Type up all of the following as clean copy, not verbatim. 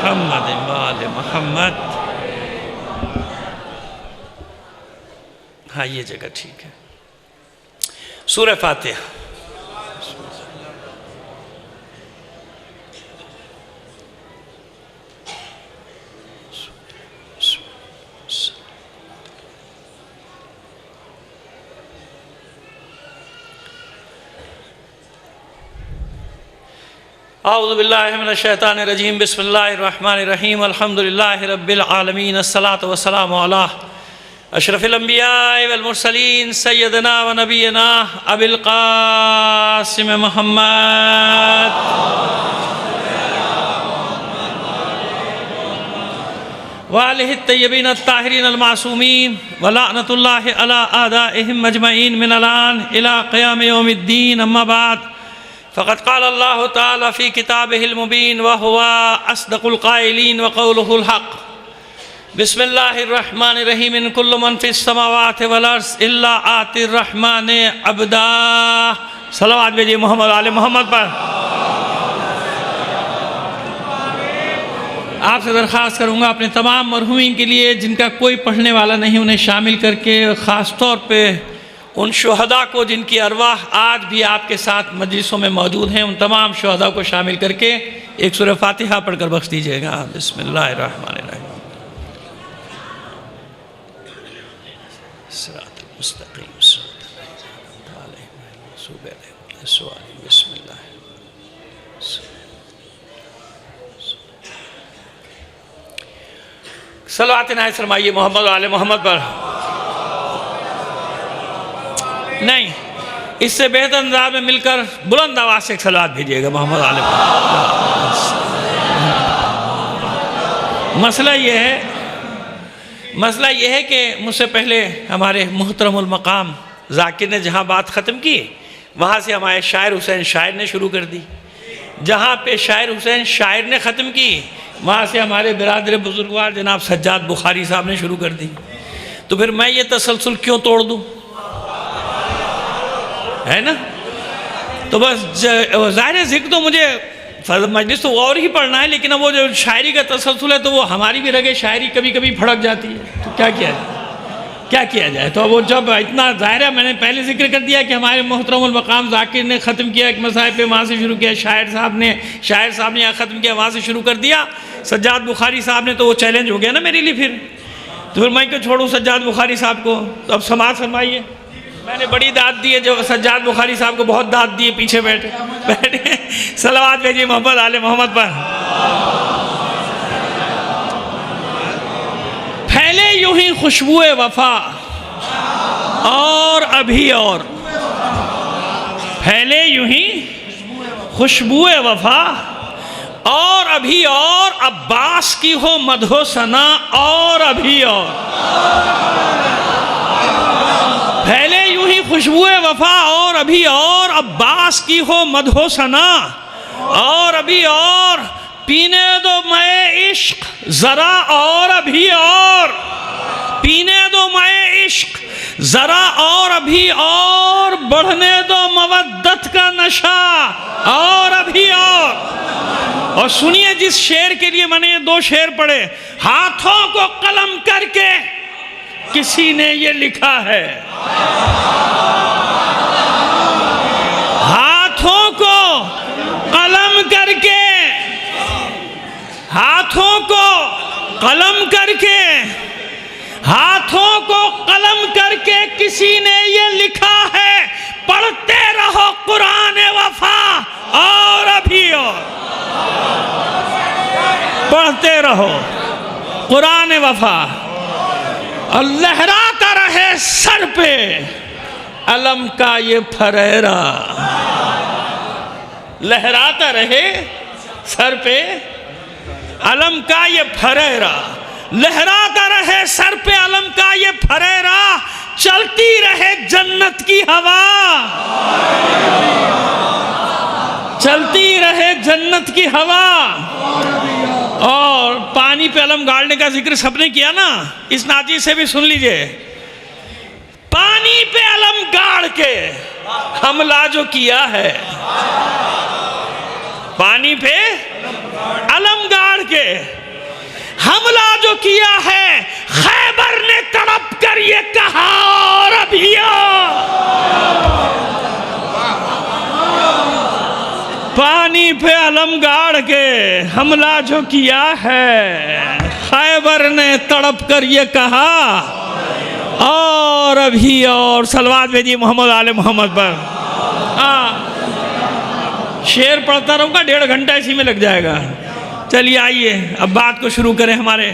محمد وآل محمد. ہاں یہ جگہ ٹھیک ہے. سورہ فاتحہ. اعوذ باللہ من الشیطان الرجیم. بسم اللہ الرحمن الرحیم. الحمدللہ رب العالمین. الصلاة والسلام علی اشرف الانبیاء والمرسلین سیدنا و نبینا ابی القاسم محمد وآلہ الطیبین الطاہرین المعصومین ولعنت اللہ علی اعدائہم مجمعین من الان الى قیام یوم الدین. اما بعد فقد قال اللہ تعالی فی کتابہ المبین وہو اصدق القائلین وقولہ الحق. بسم اللہ الرحمن الرحیم. ان کل من فی السماوات والارض الا آتی الرحمن عبدا. صلوات بھیجئے محمد آل محمد پر. آپ سے درخواست کروں گا اپنے تمام مرحومین کے لیے جن کا کوئی پڑھنے والا نہیں انہیں شامل کر کے، خاص طور پہ ان شہداء کو جن کی ارواح آج بھی آپ کے ساتھ مجلسوں میں موجود ہیں، ان تمام شہداء کو شامل کر کے ایک سورہ فاتحہ پڑھ کر بخش دیجئے گا. بسم اللہ الرحمن الرحیم. صراط المستقیم صراط الذین انعمت علیہم غیر المغضوب علیہم ولا الضالین. بسم اللہ. صلوات نائت فرمائیے محمد و آل محمد پر. نہیں، اس سے بہتر انداز میں مل کر بلند آواز سے ایک صلوات بھیجئے گا محمد و آل محمد. مسئلہ یہ ہے کہ مجھ سے پہلے ہمارے محترم المقام ذاکر نے جہاں بات ختم کی وہاں سے ہمارے شاعر حسین شاعر نے شروع کر دی. جہاں پہ شاعر حسین شاعر نے ختم کی وہاں سے ہمارے برادر بزرگوار جناب سجاد بخاری صاحب نے شروع کر دی. تو پھر میں یہ تسلسل کیوں توڑ دوں؟ ہے نا؟ تو بس ظاہر ذکر تو مجھے مجلس تو اور ہی پڑھنا ہے، لیکن اب وہ جو شاعری کا تسلسل ہے تو وہ ہماری بھی رگے شاعری کبھی کبھی پھڑک جاتی ہے. تو کیا کیا جائے؟ تو وہ جب اتنا ظاہر ہے، میں نے پہلے ذکر کر دیا کہ ہمارے محترم المقام ذاکر نے ختم کیا ایک مسائل پہ، وہاں سے شروع کیا. شاعر صاحب نے یہاں ختم کیا، وہاں سے شروع کر دیا. سجاد بخاری صاحب نے تو وہ چیلنج ہو گیا نا میرے لیے. تو پھر میں کیوں چھوڑوں سجاد بخاری صاحب کو؟ تو اب سماعت فرمائیے. میں نے بڑی داد دی ہے، جو سجاد بخاری صاحب کو بہت داد دی ہے، پیچھے بیٹھے. صلوات بھیجئے محمد آل محمد پر. پھیلے یوں ہی خوشبو وفا اور ابھی اور. پھیلے یوں ہی خوشبو وفا اور ابھی اور. عباس کی ہو مدح و ثنا اور ابھی اور. پھیلے یوں ہی خوشبو وفا اور ابھی اور. عباس کی ہو مدح و ثنا اور ابھی اور. پینے دو مے عشق ذرا اور ابھی اور. پینے دو مے عشق ذرا اور ابھی اور. بڑھنے دو مودت کا نشہ اور ابھی اور. اور سنیے جس شعر کے لیے میں نے یہ 2 شعر پڑھے. ہاتھوں کو قلم کر کے کسی نے یہ لکھا ہے. ہاتھوں کو قلم کر کے، ہاتھوں کو قلم کر کے، ہاتھوں کو قلم کر کے کسی نے یہ لکھا ہے. پڑھتے رہو قرآن وفا اور ابھی اور. پڑھتے رہو قرآن وفا اور لہراتا رہے سر پہ علم کا یہ پھریرا. لہراتا رہے سر پہ علم کا یہ پھریرا. لہراتا رہے سر پہ علم کا یہ پھریرا. چلتی رہے جنت کی ہوا. چلتی رہے جنت کی ہوا. اور پانی پہ علم گاڑنے کا ذکر سب نے کیا نا، اس ناچی سے بھی سن لیجئے. پانی پہ علم گاڑ کے حملہ جو کیا ہے، پانی پہ علم گاڑ کے حملہ جو کیا ہے، خیبر نے تڑپ کر یہ کہا اور ابھی پانی پہ علم گاڑ کے حملہ جو کیا ہے، خیبر نے تڑپ کر یہ کہا اور ابھی اور صلوات بھیجیے محمد آل محمد پر۔ شعر پڑھتا رہوں گا، 1.5 گھنٹہ اسی میں لگ جائے گا۔ چلیے آئیے اب بات کو شروع کریں۔ ہمارے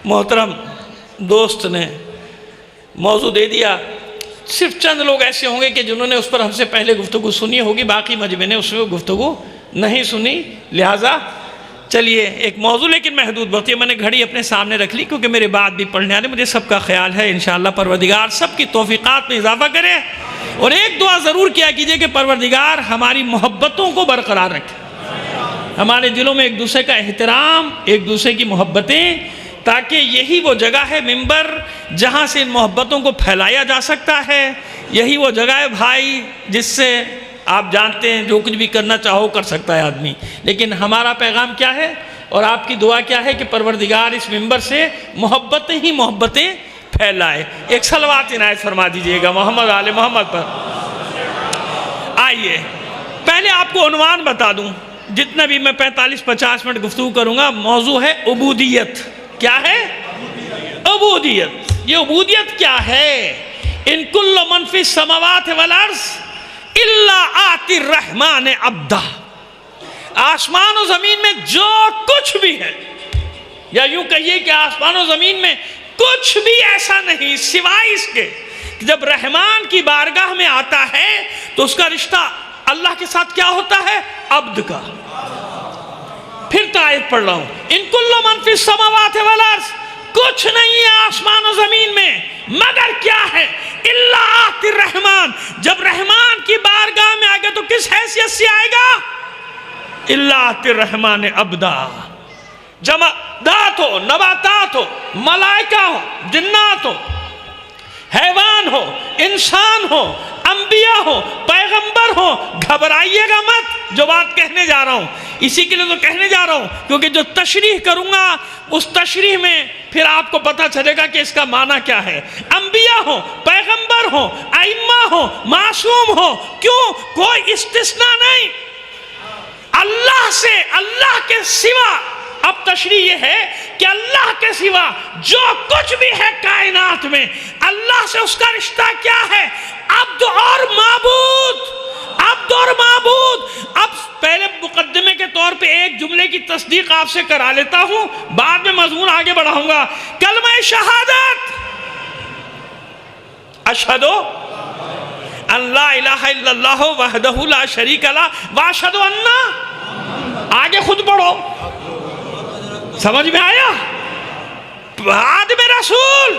محترم دوست نے موضوع دے دیا، صرف چند لوگ ایسے ہوں گے کہ جنہوں نے اس پر ہم سے پہلے گفتگو سنی ہوگی، باقی مجمع نے اس میں گفتگو نہیں سنی، لہٰذا چلیے ایک موضوع لیکن محدود بہت ہے۔ میں نے گھڑی اپنے سامنے رکھ لی کیونکہ میرے بعد بھی پڑھنے والے، مجھے سب کا خیال ہے انشاءاللہ پروردگار سب کی توفیقات میں اضافہ کرے، اور ایک دعا ضرور کیا کیجئے کہ پروردگار ہماری محبتوں کو برقرار رکھے، ہمارے دلوں میں ایک دوسرے کا احترام، ایک دوسرے کی محبتیں، تاکہ یہی وہ جگہ ہے منبر جہاں سے ان محبتوں کو پھیلایا جا سکتا ہے، یہی وہ جگہ ہے بھائی جس سے آپ جانتے ہیں جو کچھ بھی کرنا چاہو کر سکتا ہے آدمی، لیکن ہمارا پیغام کیا ہے اور آپ کی دعا کیا ہے کہ پروردگار اس منبر سے محبتیں ہی محبتیں پھیلائے۔ ایک صلوات عنایت فرما دیجئے گا محمد آل محمد پر۔ آئیے پہلے آپ کو عنوان بتا دوں، جتنا بھی میں 45-50 منٹ گفتگو کروں گا، موضوع ہے عبودیت۔ کیا ہے؟ عبودیت۔ یہ عبودیت کیا ہے؟ ان کل من فی السماوات والارض الا آتی الرحمن عبدا، آسمان و زمین میں جو کچھ بھی ہے، یا یوں کہیے کہ آسمان و زمین میں کچھ بھی ایسا نہیں سوائے اس کے کہ جب رحمان کی بارگاہ میں آتا ہے تو اس کا رشتہ اللہ کے ساتھ کیا ہوتا ہے؟ عبد کا۔ پھر تو آیت پڑھ رہا ہوں، ان کل من فی السماوات والارض، کچھ نہیں ہے آسمان و زمین میں مگر کیا ہے؟ الا آتی الرحمن، جب رحمان کی بارگاہ میں آئے گا تو کس حیثیت سے آئے گا؟ الا آتی الرحمن عبدا۔ جمادات ہو، نباتات ہو، ملائکہ ہو، جنات ہو، حیوان ہو، انسان ہو، انبیاء ہو، پیغمبر ہو، گھبرائیے گا مت جو بات کہنے جا رہا ہوں، اسی کے لیے تو کہنے جا رہا ہوں کیونکہ جو تشریح کروں گا اس تشریح میں پھر آپ کو پتہ چلے گا کہ اس کا معنی کیا ہے۔ انبیاء ہو، پیغمبر ہو، ائمہ ہو، معصوم ہو، کیوں؟ کوئی استثناء نہیں، اللہ سے، اللہ کے سوا۔ اب تشریح یہ ہے کہ اللہ کے سوا جو کچھ بھی ہے کائنات میں، اللہ سے اس کا رشتہ کیا ہے؟ عبد اور معبود، عبد اور معبود۔ اب پہلے مقدمے کے طور پہ ایک جملے کی تصدیق آپ سے کرا لیتا ہوں، بعد میں مضمون آگے بڑھاؤں گا۔ کلمہ شہادت، اشہد ان لا الہ الا اللہ وحدہ لا شریک لہ واشہد ان، آگے خود پڑھو، سمجھ میں آیا؟ بعد میں رسول،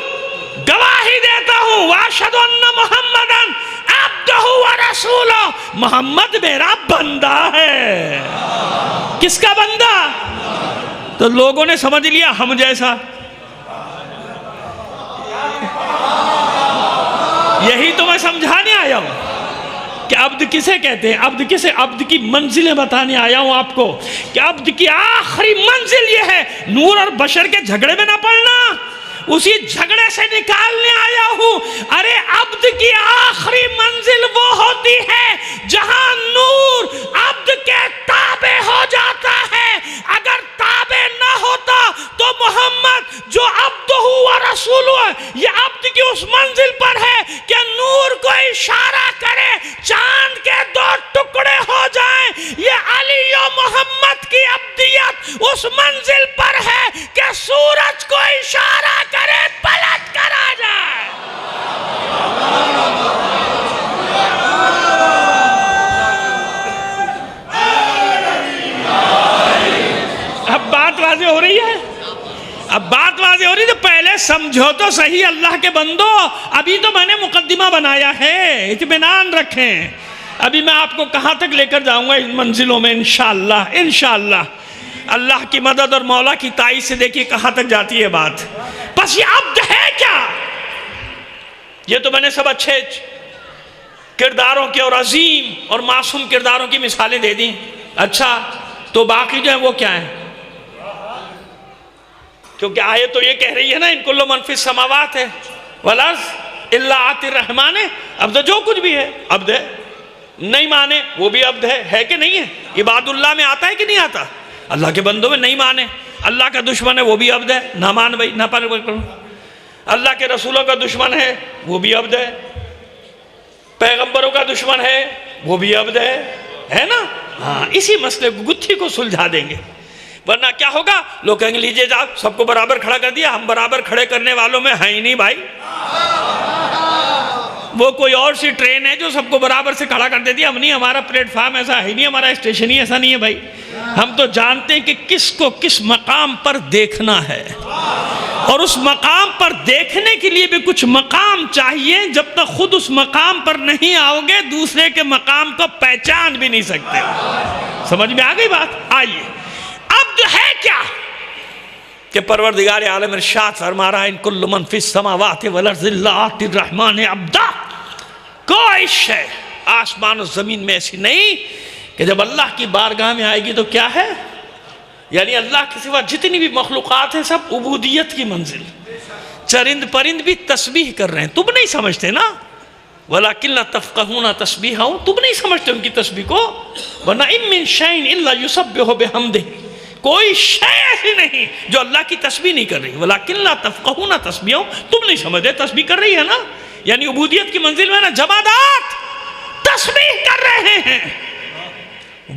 گواہی دیتا ہوں واشہد ان محمدن عبدہ ورسولہ، محمد میرا بندہ ہے۔ کس کا بندہ؟ تو لوگوں نے سمجھ لیا ہم جیسا، یہی تو میں سمجھانے آیا ہوں کہ عبد کسے کہتے ہیں، عبد کسے، عبد کی منزلیں بتانے آیا ہوں آپ کو کہ عبد کی آخری منزل یہ ہے، نور اور بشر کے جھگڑے میں نہ پڑنا، اسی جھگڑے سے نکالنے آیا ہوں۔ ارے عبد کی آخری منزل وہ ہوتی ہے جہاں نور عبد کے تابع ہو جاتا ہے، اگر تابع نہ ہوتا تو محمد جو عبدہ و رسول ہے، یہ عبد کی اس منزل پر ہے کہ نور کو اشارہ کرے چاند کے 2 ٹکڑے ہو جائیں، یہ علی و محمد کی عبدیت اس منزل پر ہے کہ سورج کو اشارہ کرے پلٹ کر آ جائے۔ اب بات واضح ہو رہی ہے، اب بات واضح ہو رہی ہے، تو پہلے سمجھو تو صحیح اللہ کے بندو، ابھی تو میں نے مقدمہ بنایا ہے، اطمینان رکھیں، ابھی میں آپ کو کہاں تک لے کر جاؤں گا ان منزلوں میں انشاءاللہ، انشاءاللہ اللہ کی مدد اور مولا کی تائید سے دیکھیے کہاں تک جاتی ہے بات۔ بس یہ عبد ہے کیا؟ یہ تو میں نے سب اچھے کرداروں کے اور عظیم اور معصوم کرداروں کی مثالیں دے دیں، اچھا تو باقی جو ہیں وہ کیا ہیں؟ کیونکہ آیت تو یہ کہہ رہی ہے نا ان کل من فی السماوات ہے والارض الا آتی الرحمن عبد، جو کچھ بھی ہے عبد ہے، نہیں مانے وہ بھی عبد ہے کہ نہیں ہے؟ عباد اللہ میں آتا ہے کہ نہیں آتا؟ اللہ کے بندوں میں نہیں مانے اللہ کا دشمن ہے وہ بھی عبد ہے، نہ مان بھائی نہ پر اللہ کے رسولوں کا دشمن ہے وہ بھی عبد ہے، پیغمبروں کا دشمن ہے وہ بھی عبد ہے نا؟ ہاں، اسی مسئلے کو گتھی کو سلجھا دیں گے، ورنہ کیا ہوگا؟ لوگ کہیں گے لیجئے جا سب کو برابر کھڑا کر دیا، ہم برابر کھڑے کرنے والوں میں ہیں ہی نہیں بھائی، وہ کوئی اور سی ٹرین ہے جو سب کو برابر سے کھڑا کر دیتی ہے، ہم نہیں، ہمارا پلیٹ فارم ایسا ہے نہیں، ہمارا اسٹیشن ہی ایسا نہیں ہے بھائی، ہم تو جانتے ہیں کہ کس کو کس مقام پر دیکھنا ہے، اور اس مقام پر دیکھنے کے لیے بھی کچھ مقام چاہیے، جب تک خود اس مقام پر نہیں آؤ گے دوسرے کے مقام کو پہچان بھی نہیں سکتے۔ سمجھ میں آ گئی بات؟ آئیے، عبد ہے کیا کہ پروردگار عالم ارشاد فرما رہا ہے ان کل من فی السماوات والارض الا آتی الرحمن عبدا، کوئی شے آسمان و زمین میں ایسی نہیں کہ جب اللہ کی بارگاہ میں آئے گی تو کیا ہے؟ یعنی اللہ کے سوا جتنی بھی مخلوقات ہیں سب عبودیت کی منزل، چرند پرند بھی تسبیح کر رہے ہیں، تم نہیں سمجھتے نا، وَلَكِنْ لَا تَفْقَهُونَ تَسْبِيحَهُمْ، تم نہیں سمجھتے ان کی تسبیح کو، ورنہ إِن مِّن شَيْءٍ إِلَّا يُسَبِّحُ بِحَمْدِهِ، کوئی شے ایسی نہیں جو اللہ کی تسبیح نہیں کر رہی، وَلَكِنْ لَا تَفْقَهُونَ تَسْبِيحَهُمْ، تم نہیں سمجھتے تسبیح کر رہی ہے نا، یعنی عبودیت کی منزل میں نا جمادات تسبیح کر رہے ہیں،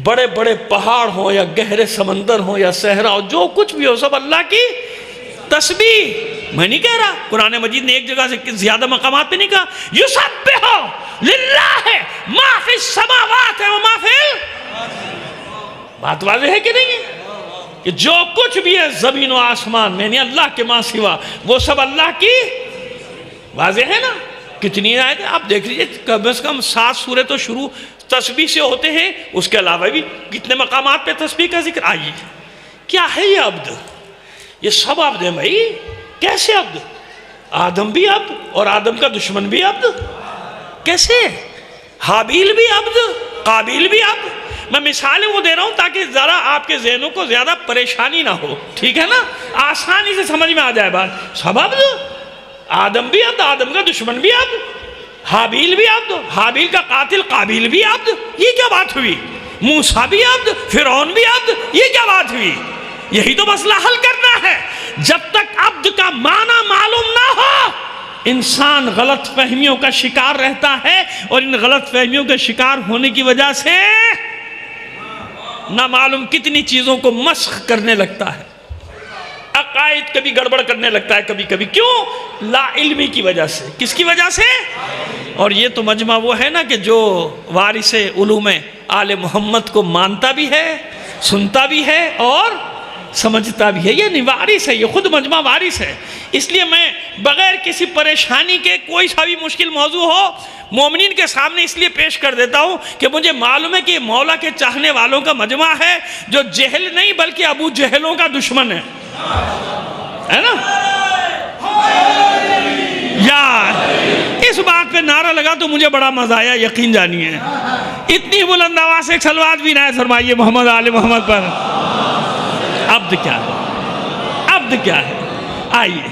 بڑے بڑے پہاڑ ہوں یا گہرے سمندر ہوں یا صحرا ہو، جو کچھ بھی ہو سب اللہ کی تسبیح۔ میں نہیں کہہ رہا، قرآن مجید نے ایک جگہ سے زیادہ مقامات پہ نہیں کہا یسبح للہ ما فی السماوات و ما فی بات واضح ہے کہ نہیں ہے کہ جو کچھ بھی ہے زمین و آسمان میں، یعنی اللہ کے ماں سوا، وہ سب اللہ کی، واضح ہے نا؟ کتنی آیتیں آپ دیکھ لیجئے، کم از کم 7 سورے تو شروع تسبیح سے ہوتے ہیں، اس کے علاوہ بھی کتنے مقامات پہ تسبیح کا ذکر۔ آئیے، کیا ہے یہ عبد؟ یہ سب عبد ہیں بھائی، کیسے عبد؟ آدم بھی عبد اور آدم کا دشمن بھی عبد، کیسے؟ حابیل بھی عبد، قابیل بھی عبد۔ میں مثالیں وہ دے رہا ہوں تاکہ ذرا آپ کے ذہنوں کو زیادہ پریشانی نہ ہو، ٹھیک ہے نا؟ آسانی سے سمجھ میں آ جائے بات، سب عبد، آدم بھی عبد، آدم کا دشمن بھی عبد، حابیل بھی عبد، حابیل کا قاتل قابیل بھی عبد، یہ کیا بات ہوئی؟ موسیٰ بھی عبد، فرعون بھی عبد، یہ کیا بات ہوئی؟ یہی تو مسئلہ حل کرنا ہے۔ جب تک عبد کا معنی معلوم نہ ہو انسان غلط فہمیوں کا شکار رہتا ہے، اور ان غلط فہمیوں کے شکار ہونے کی وجہ سے نہ معلوم کتنی چیزوں کو مسخ کرنے لگتا ہے، عقائد کبھی گڑبڑ کرنے لگتا ہے کبھی کبھی، کیوں؟ لا علمی کی وجہ سے۔ کس کی وجہ سے؟ اور یہ تو مجمع وہ ہے نا کہ جو وارث علوم آل محمد کو مانتا بھی ہے، سنتا بھی ہے اور سمجھتا بھی ہے، یہ وارث ہے، یہ خود مجمع وارث ہے۔ اس لیے میں بغیر کسی پریشانی کے کوئی سا بھی مشکل موضوع ہو مومنین کے سامنے اس لیے پیش کر دیتا ہوں کہ مجھے معلوم ہے کہ یہ مولا کے چاہنے والوں کا مجمع ہے جو جہل نہیں بلکہ ابو جہلوں کا دشمن ہے نا؟ یار اس بات پہ نعرہ لگا تو مجھے بڑا مزہ آیا، یقین جانیے۔ اتنی بلند آواز سے ایک صلوات بھی نہ فرمائیے محمد آل محمد پر۔ عبد کیا ہے؟ عبد کیا ہے؟ آئیے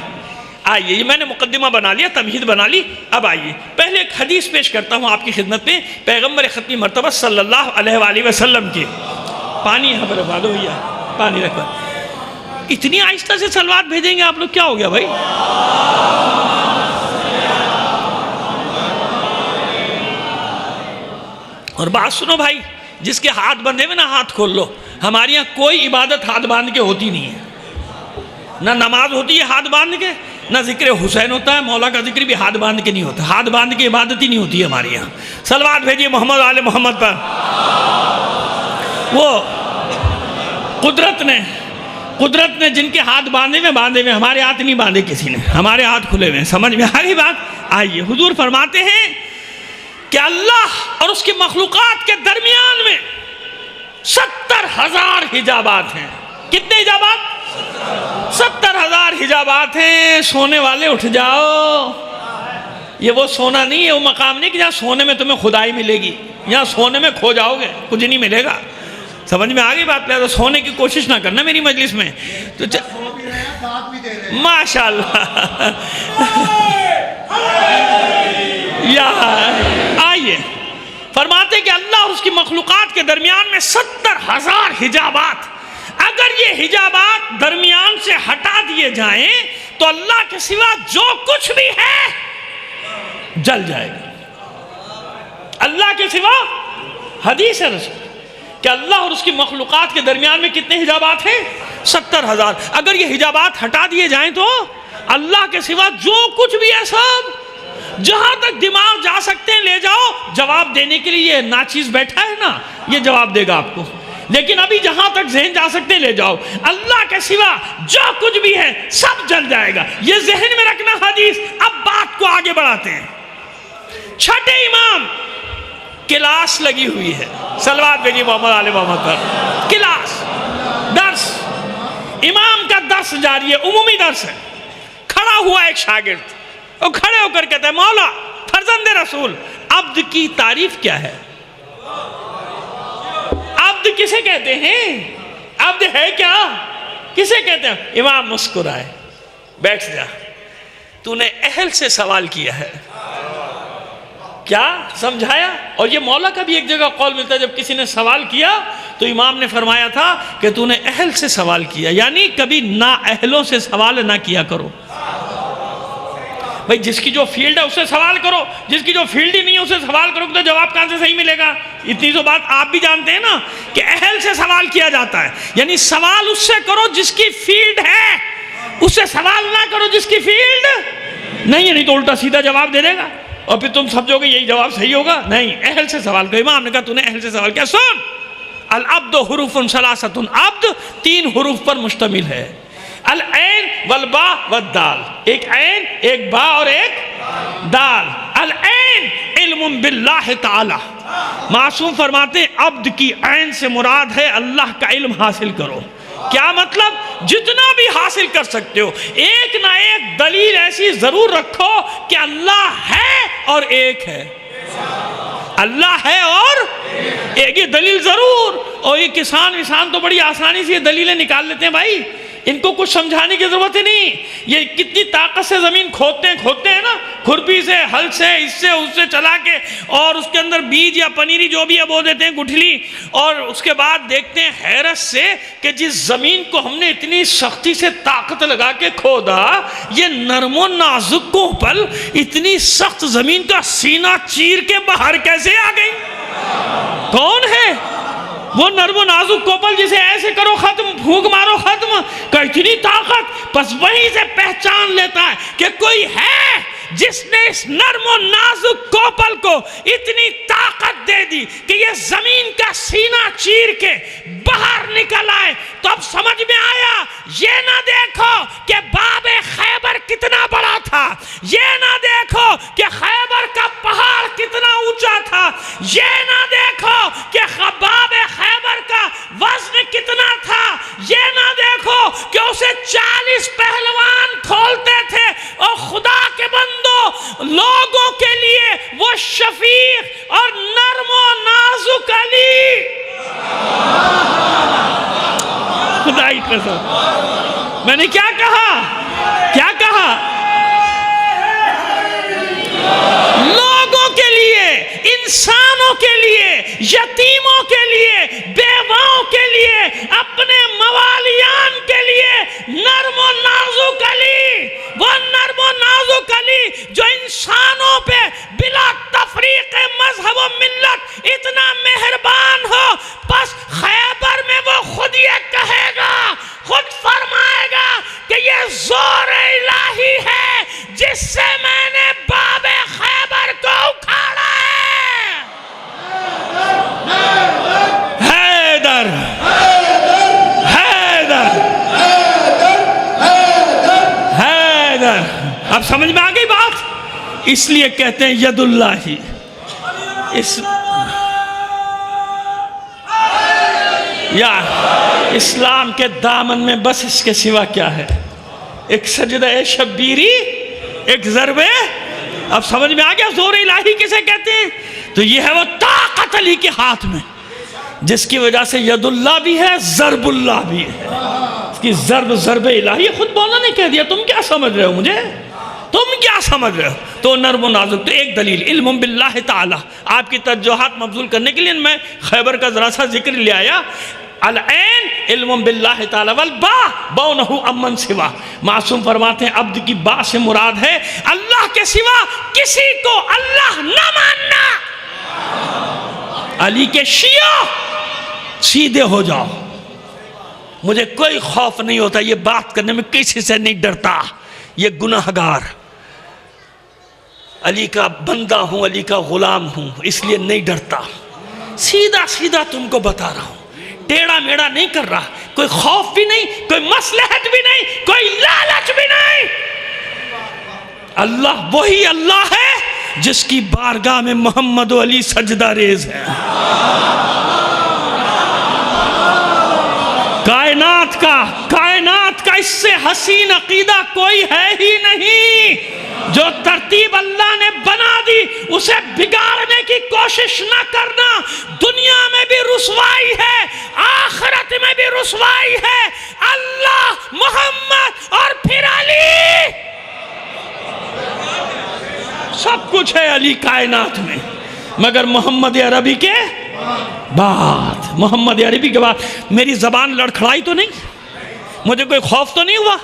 آئیے، یہ میں نے مقدمہ بنا لیا، تمہید بنا لی، اب آئیے پہلے ایک حدیث پیش کرتا ہوں آپ کی خدمت میں، پیغمبر ختمی مرتبہ صلی اللہ علیہ وآلہ وسلم کی۔ پانی یہاں پر رکھوا دو بھیا، پانی رکھوا۔ اتنی آہستہ سے صلوات بھیجیں گے آپ لوگ، کیا ہو گیا بھائی؟ اور بات سنو بھائی، جس کے ہاتھ بندھے ہوئے نا ہاتھ کھول لو۔ ہمارے یہاں کوئی عبادت ہاتھ باندھ کے ہوتی نہیں ہے، نہ نماز ہوتی ہے ہاتھ باندھ کے، نہ ذکر حسین ہوتا ہے، مولا کا ذکر بھی ہاتھ باندھ کے نہیں ہوتا، ہاتھ باندھ کے عبادت ہی نہیں ہوتی ہے ہمارے یہاں۔ صلوات بھیجیے محمد آل محمد پر۔ وہ قدرت نے جن کے ہاتھ باندھے ہوئے، ہمارے ہاتھ نہیں باندھے کسی نے، ہمارے ہاتھ کھلے ہوئے ہیں۔ سمجھ میں آ گئی بات؟ آئیے، حضور فرماتے ہیں کہ اللہ اور اس کی مخلوقات کے درمیان میں 70,000 حجابات ہیں۔ کتنے حجابات؟ 70,000 حجابات ہیں۔ سونے والے اٹھ جاؤ، یہ وہ سونا نہیں ہے، وہ مقام نہیں کہ جہاں سونے میں تمہیں خدائی ملے گی، یہاں سونے میں کھو جاؤ گے، کچھ نہیں ملے گا۔ سمجھ میں آگئی بات؟ لہذا سونے کی کوشش نہ کرنا میری مجلس میں۔ تو ماشاءاللہ. آئیے فرماتے کہ اللہ اور اس کی مخلوقات کے درمیان میں 70,000 حجابات، اگر یہ حجابات درمیان سے ہٹا دیے جائیں تو اللہ کے سوا جو کچھ بھی ہے جل جائے گا. اللہ کے سوا، حدیث ہے رسول کہ اللہ اور اس کی مخلوقات کے درمیان میں کتنے حجابات ہیں؟ 70,000. اگر یہ حجابات ہٹا دیے جائیں تو اللہ کے سوا جو کچھ بھی ہے سب، جہاں تک دماغ جا سکتے ہیں لے جاؤ. جواب دینے کے لیے یہ ناچیز بیٹھا ہے نا، یہ جواب دے گا آپ کو. لیکن ابھی جہاں تک ذہن جا سکتے ہیں لے جاؤ. اللہ کے سوا جو کچھ بھی ہے سب جل جائے گا. یہ ذہن میں رکھنا حدیث. اب بات کو آگے بڑھاتے ہیں. چھٹے امام، کلاس لگی ہوئی ہے. صلوات بھیجیے محمد آل محمد پر. کلاس، درس، امام کا درس جاری ہے، عمومی درس ہے. کھڑا ہوا ایک شاگرد، وہ کھڑے ہو کر کہتا ہے مولا فرزند رسول عبد کی تعریف کیا ہے؟ عبد کسے کہتے ہیں؟ عبد ہے کیا؟ کسے کہتے ہیں؟ امام مسکرائے. بیٹھ جا، تو نے اہل سے سوال کیا ہے. کیا سمجھایا؟ اور یہ مولا کا بھی ایک جگہ قول ملتا ہے، جب کسی نے سوال کیا تو امام نے فرمایا تھا کہ تو نے اہل سے سوال کیا، یعنی کبھی نا اہلوں سے سوال نہ کیا کرو. بھئی جس کی جو فیلڈ ہے اس سے سوال کرو، جس کی جو فیلڈ ہی نہیں ہے اس سے سوال کرو تو جواب کہاں سے صحیح ملے گا؟ اتنی تو بات آپ بھی جانتے ہیں نا کہ اہل سے سوال کیا جاتا ہے، یعنی سوال اس سے کرو جس کی فیلڈ ہے، اس سے سوال نہ کرو جس کی فیلڈ نہیں ہے، نہیں تو الٹا سیدھا جواب دے دے گا اور پھر تم سمجھو گے یہی جواب صحیح ہوگا. نہیں، اہل سے سوال کرو. امام نے کہا تو نے اہل سے سوال کیا؟ سن، العبد حروف ثلاثۃ، عبد 3 حروف پر مشتمل ہے. العین والبا والدال، ایک عین، ایک با اور ایک دال. العین علم باللہ تعالی. معصوم فرماتے ہیں عبد کی عین سے مراد ہے اللہ کا علم حاصل کرو. کیا مطلب؟ جتنا بھی حاصل کر سکتے ہو ایک نہ ایک دلیل ایسی ضرور رکھو کہ اللہ ہے اور ایک ہے. اللہ ہے اور ایک، یہ دلیل ضرور. اور یہ کسان تو بڑی آسانی سے یہ دلیلیں نکال لیتے ہیں بھائی، ان کو کچھ سمجھانے کی ضرورت ہی نہیں. یہ کتنی طاقت سے زمین کھودتے ہیں نا، کھرپی سے، ہل سے، اس سے چلا کے، اور اس کے اندر بیج یا پنیری جو بھی ہے بو دیتے ہیں، گٹھلی. اور اس کے بعد دیکھتے ہیں حیرت سے کہ جس زمین کو ہم نے اتنی سختی سے طاقت لگا کے کھودا، یہ نرم و نازک کوپل اتنی سخت زمین کا سینہ چیر کے باہر کیسے آ گئی؟ کون ہے وہ نرم و نازک کوپل جسے ایسے کرو ختم، پھونک مارو ختم؟ کہ اتنی طاقت. بس وہیں سے پہچان لیتا ہے کہ کوئی ہے جس نے اس نرم و نازک کوپل کو اتنی طاقت دے دی کہ یہ زمین کا سینہ چیر کے باہر نکل آئے. تو اب سمجھ میں آیا، یہ نہ دیکھو کہ باب خیبر کتنا بڑا تھا، یہ نہ دیکھو کہ خیبر کا پہاڑ کتنا اونچا تھا، یہ نہ دیکھو کہ باب خیبر کا وزن کتنا تھا، یہ نہ دیکھو کہ اسے 40 پہلوان کھولتے تھے. اور خدا کے بندو، لوگوں کے لیے وہ شفیق اور نرم و نازک علی، خدائی قسم. میں نے کیا کہا؟ لوگوں کے لیے، انسانوں کے لیے، یتیموں کے لیے، بیواؤں کے لیے، اپنے موالیان کے لیے نرم و نازک علی. وہ نرم و نازک علی جو انسانوں پہ بلا تفریق مذہب و ملت اتنا مہربان ہو. بس خیبر میں وہ خود یہ کہے گا، خود فرمائے گا کہ یہ زور الہی ہے جس سے میں نے باب خیبر کو اکھاڑا ہے. حیدر، حیدر، حیدر. اب سمجھ میں آ گئی بات؟ اس لیے کہتے ہیں ید اللہ ہی. یا اسلام کے دامن میں بس اس کے سوا کیا ہے؟ ایک سجدہ شبیری، ایک ضربے. اب سمجھ میں آ گیا زور الہی کسے کہتے ہیں؟ تو یہ ہے وہ طاقت علی کے ہاتھ میں جس کی وجہ سے ید اللہ بھی ہے، ضرب اللہ بھی ہے. کہ ضرب الہی، خود مولا نے کہہ دیا، تم کیا سمجھ رہے ہو مجھے؟ تم کیا سمجھ رہے ہو؟ تو نرم و نازک. تو ایک دلیل علم باللہ تعالی، آپ کی توجہات مبذول کرنے کے لیے میں خیبر کا ذرا سا ذکر لے آیا. العین علم باللہ تعالی والبا بونہ امن سوا. معصوم فرماتے ہیں عبد کی با سے مراد ہے اللہ کے سوا کسی کو اللہ نہ ماننا. علی کے شیعہ سیدھے ہو جاؤ، مجھے کوئی خوف نہیں ہوتا، یہ بات کرنے میں کسی سے نہیں ڈرتا، یہ گناہگار، علی کا بندہ ہوں، علی کا غلام ہوں، اس لیے نہیں ڈرتا. سیدھا سیدھا تم کو بتا رہا ہوں، ٹیڑھا میڑھا نہیں کر رہا، کوئی خوف بھی نہیں، کوئی مصلحت بھی نہیں، کوئی لالچ بھی نہیں. اللہ وہی اللہ ہے جس کی بارگاہ میں محمد و علی سجدہ ریز ہے. کائنات کا اس سے حسین عقیدہ کوئی ہے ہی نہیں. جو ترتیب اللہ نے بنا دی اسے بگاڑنے کی کوشش نہ کرنا. دنیا میں بھی رسوائی ہے، آخرت میں بھی رسوائی ہے. اللہ، محمد اور پھر علی، سب کچھ ہے علی کائنات میں، مگر محمد عربی کے بعد، محمد عربی کے بعد میری زبان لڑکھڑائی تو نہیں، مجھے کوئی خوف تو نہیں ہوا.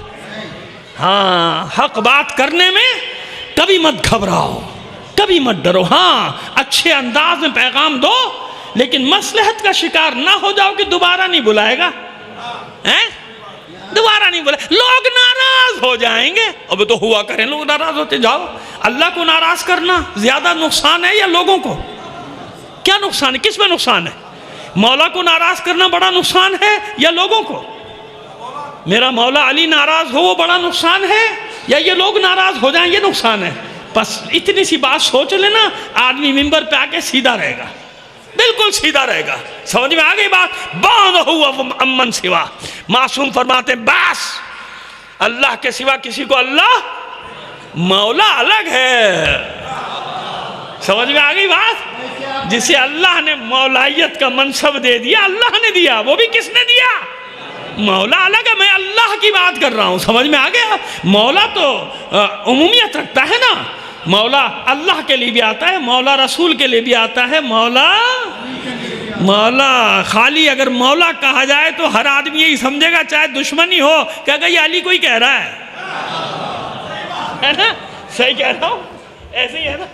ہاں، حق بات کرنے میں کبھی مت گھبراؤ، کبھی مت ڈرو. ہاں، اچھے انداز میں پیغام دو، لیکن مصلحت کا شکار نہ ہو جاؤ کہ دوبارہ نہیں بلائے گا، دوبارہ نہیں بلائے، لوگ ناراض ہو جائیں گے. اب تو ہوا کریں، لوگ ناراض ہوتے جاؤ. اللہ کو ناراض کرنا زیادہ نقصان ہے یا لوگوں کو؟ کیا نقصان ہے؟ کس میں نقصان ہے؟ مولا کو ناراض کرنا بڑا نقصان ہے یا لوگوں کو؟ میرا مولا علی ناراض ہو وہ بڑا نقصان ہے یا یہ لوگ ناراض ہو جائیں یہ نقصان ہے؟ بس اتنی سی بات سوچ لینا، آدمی ممبر پہ آ کے سیدھا رہے گا، بالکل سیدھا رہے گا. سمجھ میں آ گئی بات؟ بونہ امن سوا. معصوم فرماتے ہیں بس اللہ کے سوا کسی کو اللہ، مولا الگ ہے. سمجھ میں آ گئی بات؟ جسے اللہ نے مولائیت کا منصب دے دیا، اللہ نے دیا، وہ بھی کس نے دیا؟ مولا الگ ہے، میں اللہ کی بات کر رہا ہوں. سمجھ میں آ گیا؟ مولا تو عمومیت رکھتا ہے نا، مولا اللہ کے لیے بھی آتا ہے، مولا رسول کے لیے بھی آتا ہے، مولا خالی اگر مولا کہا جائے تو ہر آدمی یہی سمجھے گا، چاہے دشمنی ہو، کہ یہ علی کوئی کہہ رہا ہے نا؟ صحیح کہہ رہا ہوں؟ ایسے ہی ہے نا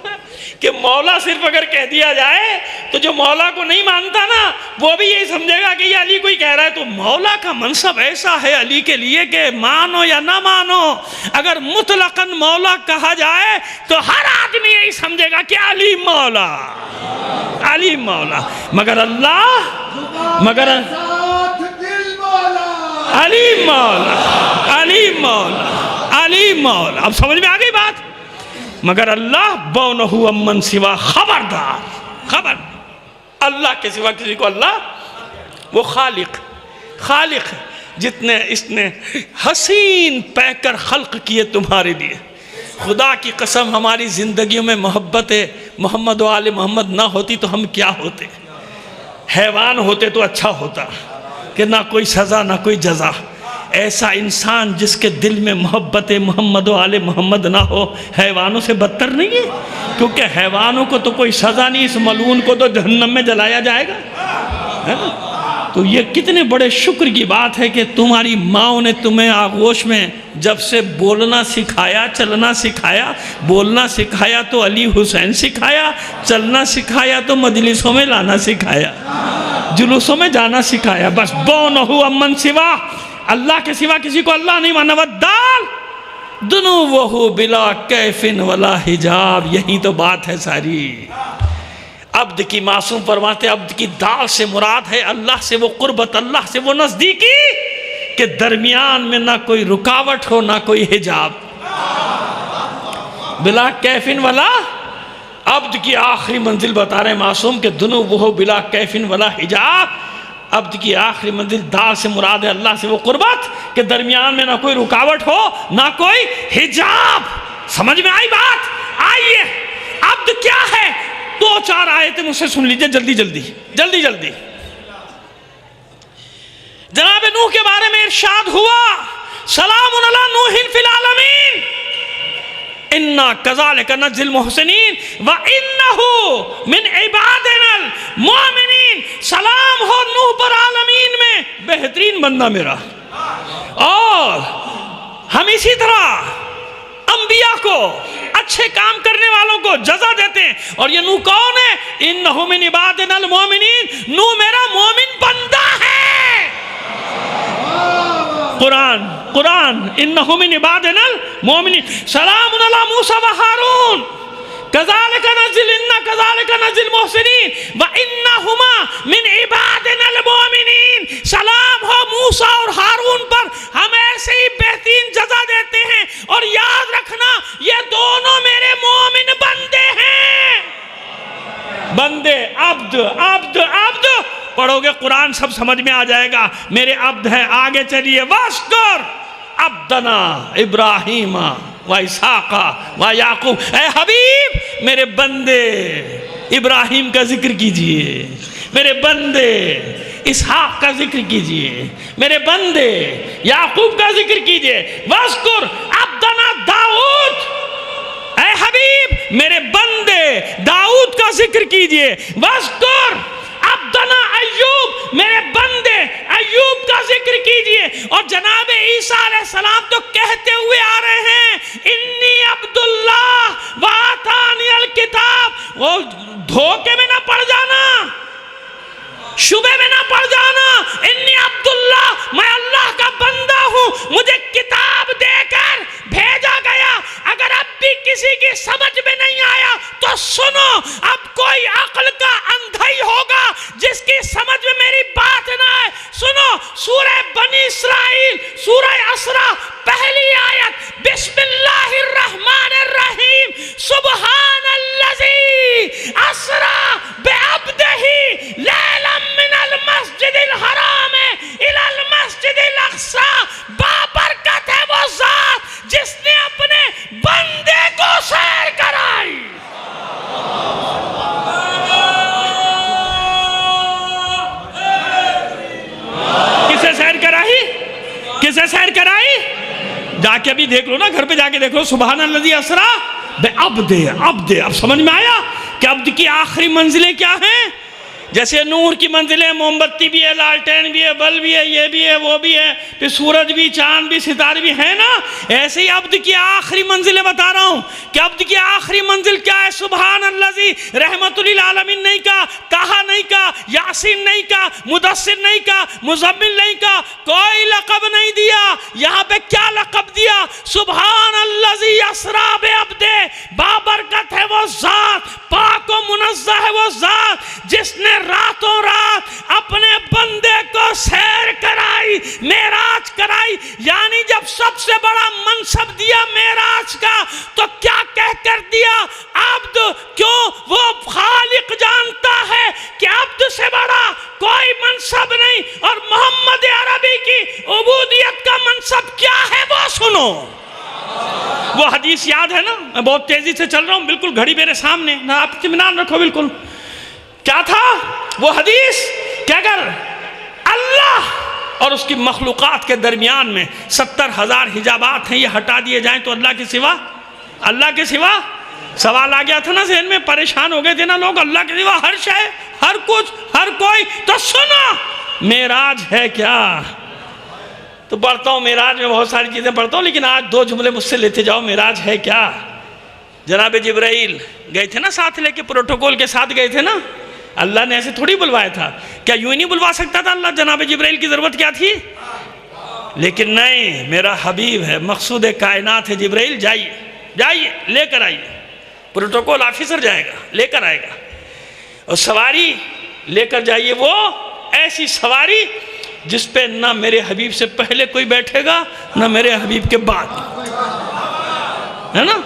کہ مولا صرف اگر کہہ دیا جائے تو جو مولا کو نہیں مانتا نا وہ بھی یہی سمجھے گا کہ یہ علی کوئی کہہ رہا ہے. تو مولا کا منصب ایسا ہے علی کے لیے کہ مانو یا نہ مانو، اگر مطلقاً مولا کہا جائے تو ہر آدمی یہی سمجھے گا کہ علی مولا، علی مولا. مگر اللہ، مگر علی مولا، علی مولا، علی مولا. اب سمجھ میں آ گئی بات؟ مگر اللہ بونہ امن سوا، خبردار، خبر اللہ کے سوا کسی کو اللہ، وہ خالق جتنے اس نے حسین پیکر خلق کیے تمہارے لیے. خدا کی قسم ہماری زندگیوں میں محبت محمد و آل محمد نہ ہوتی تو ہم کیا ہوتے؟ حیوان ہوتے تو اچھا ہوتا کہ نہ کوئی سزا نہ کوئی جزا. ایسا انسان جس کے دل میں محبت محمد و آل محمد نہ ہو حیوانوں سے بدتر نہیں ہے، کیونکہ حیوانوں کو تو کوئی سزا نہیں، اس ملعون کو تو جہنم میں جلایا جائے گا. تو یہ کتنے بڑے شکر کی بات ہے کہ تمہاری ماں نے تمہیں آغوش میں جب سے بولنا سکھایا، چلنا سکھایا. بولنا سکھایا تو علی حسین سکھایا، چلنا سکھایا تو مجلسوں میں لانا سکھایا، جلوسوں میں جانا سکھایا. بس بونہ امن سوا، اللہ کے سوا کسی کو اللہ نہیں مانا. والدال دنوہ بلا کیف ولا حجاب، یہی تو بات ہے ساری. عبد کی معصوم فرماتے عبد کی دال سے مراد ہے اللہ سے وہ قربت، اللہ سے وہ نزدیکی کہ درمیان میں نہ کوئی رکاوٹ ہو نہ کوئی حجاب. بلا کیف ولا، عبد کی آخری منزل بتا رہے ہیں معصوم کہ دنوہ بلا کیف ولا حجاب. عبد کی آخری منزل دال سے مراد ہے اللہ سے وہ قربت کہ درمیان میں نہ کوئی رکاوٹ ہو نہ کوئی حجاب. سمجھ میں آئی بات؟ آئیے عبد کیا ہے؟ 2-4 آیتیں مجھ سے سن لیجئے جلدی جلدی. جناب نوح کے بارے میں ارشاد ہوا سلام علی نوح فی العالمین انا کذالک نجزی المحسنین وانہ من عبادنا المؤمنین، سلام ہو نوح پر عالمین میں، بہترین بندہ میرا۔ اور ہم اسی طرح انبیاء کو، اچھے کام کرنے والوں کو جزا دیتے ہیں۔ اور یہ نوح کون ہے؟ انہ من عبادنا المؤمنین، نوح میرا مومن بندہ ہے۔ قرآن انہ من عبادنا المؤمنین، سلام علی موسیٰ و ہارون کذالک نجزی کذالک نجزی المحسنین وانہما من عبادنا المؤمنین، سلام ہو موسیٰ اور ہارون پر، ہم ایسے ہی بہترین جزا دیتے ہیں۔ اور یاد رکھنا یہ دونوں میرے مومن بندے ہیں۔ بندے، عبد عبد عبد، پڑھو گے قرآن سب سمجھ میں آ جائے گا، میرے عبد ہیں۔ آگے چلیے، وَاشْكُرْ عبدنا ابراہیم و اسحاق و یعقوب، اے حبیب میرے بندے ابراہیم کا ذکر کیجئے، میرے بندے اسحاق کا ذکر کیجئے، میرے بندے یعقوب کا ذکر کیجئے۔ وَاشْكُرْ عبدنا داؤد، اے حبیب میرے بندے داؤد کا ذکر کیجئے۔ وَاشْكُرْ عبدنا ایوب، میرے بندے ایوب کا ذکر کیجئے۔ اور جناب عیسیٰ علیہ السلام تو کہتے ہوئے آ رہے ہیں انی عبداللہ وآتانی الکتاب۔ وہ دھوکے میں نہ پڑ جانا، شبہ میں نہ پڑ جانا، انی عبداللہ، میں اللہ کا بندہ ہوں، مجھے کتاب دے کر بھیجا گیا۔ اگر اب بھی کسی کی سمجھ میں نہیں آیا تو سنو، اب کوئی عقل کا اندھا ہی ہوگا جس کی سمجھ میں میری بات نہ آئے۔ سنو سورہ بنی اسرائیل، سورہ اسرا، پہلی آیت، بسم اللہ الرحمن الرحیم، سبحان الذی اسرا بعبدہ لیلا من المسجد الحرام الى المسجد الاقصی، بابرکت ہے وہ ذات جس نے اپنے بندے کو سیر کرائی۔ کسے سیر کرائی؟ کسے سیر کرائی؟ جا کے ابھی دیکھ لو نا، گھر پہ جا کے دیکھ لو، سبحان الذی اسرا بعبدہ، عبد۔ اب سمجھ میں آیا کہ عبد کی آخری منزلیں کیا ہیں؟ جیسے نور کی منزلیں موم بتی بھی ہے، لالٹین بھی ہے، بل بھی ہے، یہ بھی ہے، وہ بھی ہے، پھر سورج بھی، چاند بھی، ستارے بھی ہیں نا، ایسے ہی عبد کی آخری منزلیں بتا رہا ہوں کہ عبد کی آخری منزل کیا ہے؟ سبحان الذی، رحمت للعالمین نہیں کہا، کہا نہیں کہا، یاسین نہیں کہا، مدثر نہیں کہا، مزمل نہیں کہا، کوئی لقب نہیں دیا۔ یہاں پہ کیا لقب دیا؟ سبحان الذی اسرا بعبدہ، بابرکت ہے وہ ذات، پاک و منزہ ہے وہ ذات جس نے راتوں رات اپنے بندے کو سیر کرائی، معراج کرائی۔ یعنی جب سب سے بڑا منصب دیا معراج کا تو کیا کہہ کر دیا؟ عبد۔ کیوں؟ وہ خالق جانتا ہے کہ عبد سے بڑا کوئی منصب نہیں۔ اور محمد عربی کی عبودیت کا منصب کیا ہے وہ سنو۔ وہ حدیث یاد ہے نا؟ میں بہت تیزی سے چل رہا ہوں، بالکل گھڑی میرے سامنے، نہ آپ اطمینان رکھو بالکل۔ کیا تھا وہ حدیث کہ اگر اللہ اور اس کی مخلوقات کے درمیان میں 70,000 حجابات ہیں، یہ ہٹا دیے جائیں تو اللہ کے سوا سوال آ گیا تھا نا ذہن میں، پریشان ہو گئے تھے نا لوگ، اللہ کے سوا ہر شے، ہر کچھ، ہر کوئی۔ تو سنو معراج ہے کیا؟ تو پڑھتا ہوں معراج میں بہت ساری چیزیں پڑھتا ہوں، لیکن آج 2 جملے مجھ سے لیتے جاؤ۔ معراج ہے کیا؟ جناب جبرائیل گئے تھے نا ساتھ لے کے، پروٹوکول کے ساتھ گئے تھے نا، اللہ نے ایسے تھوڑی بلوایا تھا۔ کیا یوں ہی نہیں بلوا سکتا تھا اللہ؟ جناب جبرائیل کی ضرورت کیا تھی؟ لیکن نہیں، میرا حبیب ہے، مقصود کائنات ہے، جبرائیل جائیے لے کر آئیے، پروٹوکول آفیسر جائے گا، لے کر آئے گا، اور سواری لے کر جائیے، وہ ایسی سواری جس پہ نہ میرے حبیب سے پہلے کوئی بیٹھے گا نہ میرے حبیب کے بعد، ہے نا؟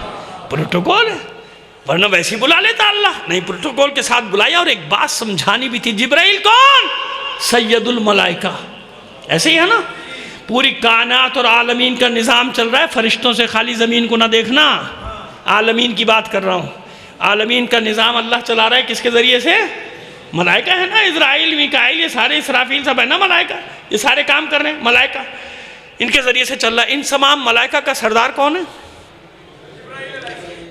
پروٹوکول ہے، ورنہ ویسے ہی بلا لیتا اللہ، نہیں، پروٹوکول کے ساتھ بلایا۔ اور ایک بات سمجھانی بھی تھی، جبرائیل کون؟ سید الملائکہ۔ ایسے ہی ہے نا، پوری کائنات اور عالمین کا نظام چل رہا ہے، فرشتوں سے خالی زمین کو نہ دیکھنا، عالمین کی بات کر رہا ہوں۔ عالمین کا نظام اللہ چلا رہا ہے کس کے ذریعے سے؟ ملائکہ ہے نا، اسرائیل، میکائیل، یہ سارے اسرافیل سب ہے نا ملائکہ۔ یہ سارے کام کر رہے ہیں ملائکہ، ان کے ذریعے سے چل رہا ہے۔ ان تمام ملائکہ کا سردار کون ہے؟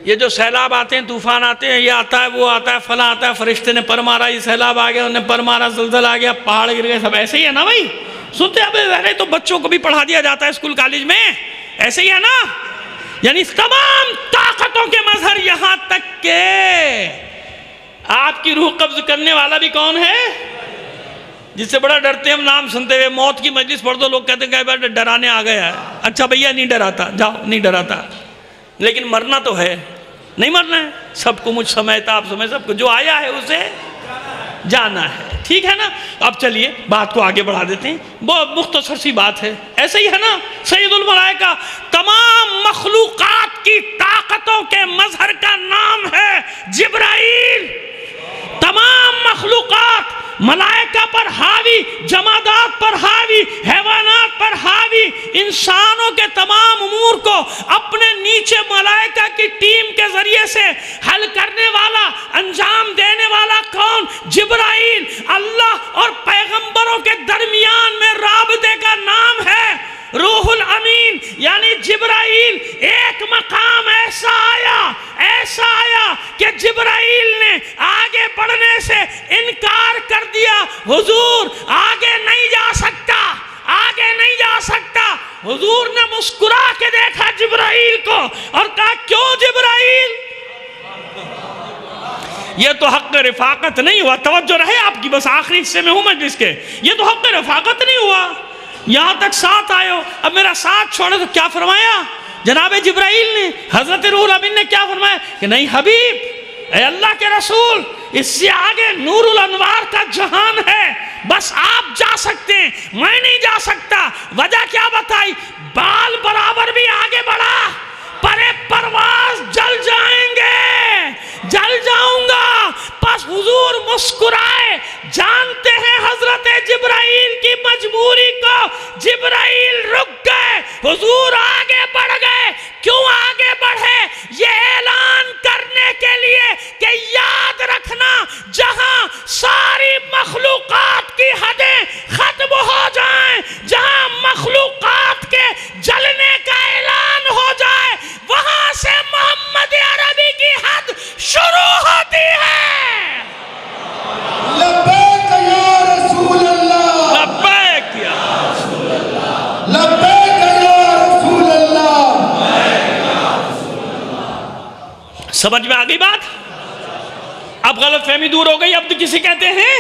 یہ جو سیلاب آتے ہیں، طوفان آتے ہیں، یہ آتا ہے، وہ آتا ہے، فلاں آتا ہے، فرشتے نے پر مارا، یہ سیلاب آ گیا، انہیں پر مارا، زلزلہ آ گیا، پہاڑ گر گئے، سب ایسے ہی ہے نا بھائی؟ سنتے ہیں تو بچوں کو بھی پڑھا دیا جاتا ہے اسکول کالج میں، ایسے ہی ہے نا؟ یعنی تمام طاقتوں کے مظہر، یہاں تک کہ آپ کی روح قبض کرنے والا بھی کون ہے؟ جس سے بڑا ڈرتے ہیں ہم نام سنتے ہوئے، موت کی مجلس پڑھ دو، لوگ کہتے ہیں کہ ڈرانے آ گیا ہے۔ اچھا بھیا نہیں ڈراتا، جاؤ نہیں ڈراتا، لیکن مرنا تو ہے، نہیں مرنا ہے، سب کو مجھ سمیتا آپ سمجھ، سب کو جو آیا ہے اسے جانا ہے، ٹھیک ہے نا؟ اب چلیے بات کو آگے بڑھا دیتے ہیں، بہت مختصر سی بات ہے، ایسے ہی ہے نا؟ سید الملائکہ تمام مخلوقات کی طاقتوں کے مظہر کا نام ہے جبرائیل۔ تمام مخلوقات ملائکہ پر حاوی، جمادات پر حاوی، حیوانات پر حاوی، انسانوں کے تمام امور کو اپنے نیچے ملائکہ کی ٹیم کے ذریعے سے حل کرنے والا، انجام دینے والا کون؟ جبرائیل۔ اللہ اور پیغمبروں کے درمیان میں رابطے کا نام ہے روح الامین، یعنی جبرائیل۔ ایک مقام ایسا آیا کہ جبرائیل نے آگے بڑھنے سے انکار کر دیا، حضور آگے نہیں جا سکتا، آگے نہیں جا سکتا۔ حضور نے مسکرا کے دیکھا جبرائیل کو اور کہا کیوں جبرائیل؟ یہ تو حق رفاقت نہیں ہوا، توجہ رہے آپ کی، بس آخری حصے میں ہوں مجلس کے، یہ تو حق رفاقت نہیں ہوا، یہاں تک ساتھ آئے ہو، اب میرا ساتھ چھوڑے تو کیا فرمایا جناب جبرائیل نے؟ حضرت روح الامین نے کیا فرمایا کہ نہیں حبیب، اے اللہ کے رسول، اس سے آگے نور الانوار کا جہان ہے، بس آپ جا سکتے ہیں، میں نہیں جا سکتا۔ وجہ کیا بتائی؟ بال برابر بھی آگے بڑھا، پرے پرواز جل جائیں گے، جل جاؤں گا۔ پس حضور مسکرائے، جانتے ہیں حضرت جبرائیل کی مجبوری کو، جبرائیل رک گئے، حضور آگے بڑھ گئے۔ کیوں آگے بڑھے؟ یہ اعلان کرنے کے لیے کہ یاد رکھنا، جہاں ساری مخلوقات کی حدیں ختم ہو جائیں، جہاں مخلوقات کے جلنے کا اعلان ہو جائے، وہاں سے محمد عربی کی حد شروع ہوتی ہے۔ لبیک یا رسول اللہ، لبیک یا رسول اللہ، لبیک یا رسول اللہ۔ سمجھ میں آگئی بات؟ اب غلط فہمی دور ہو گئی۔ عبد کسے کہتے ہیں؟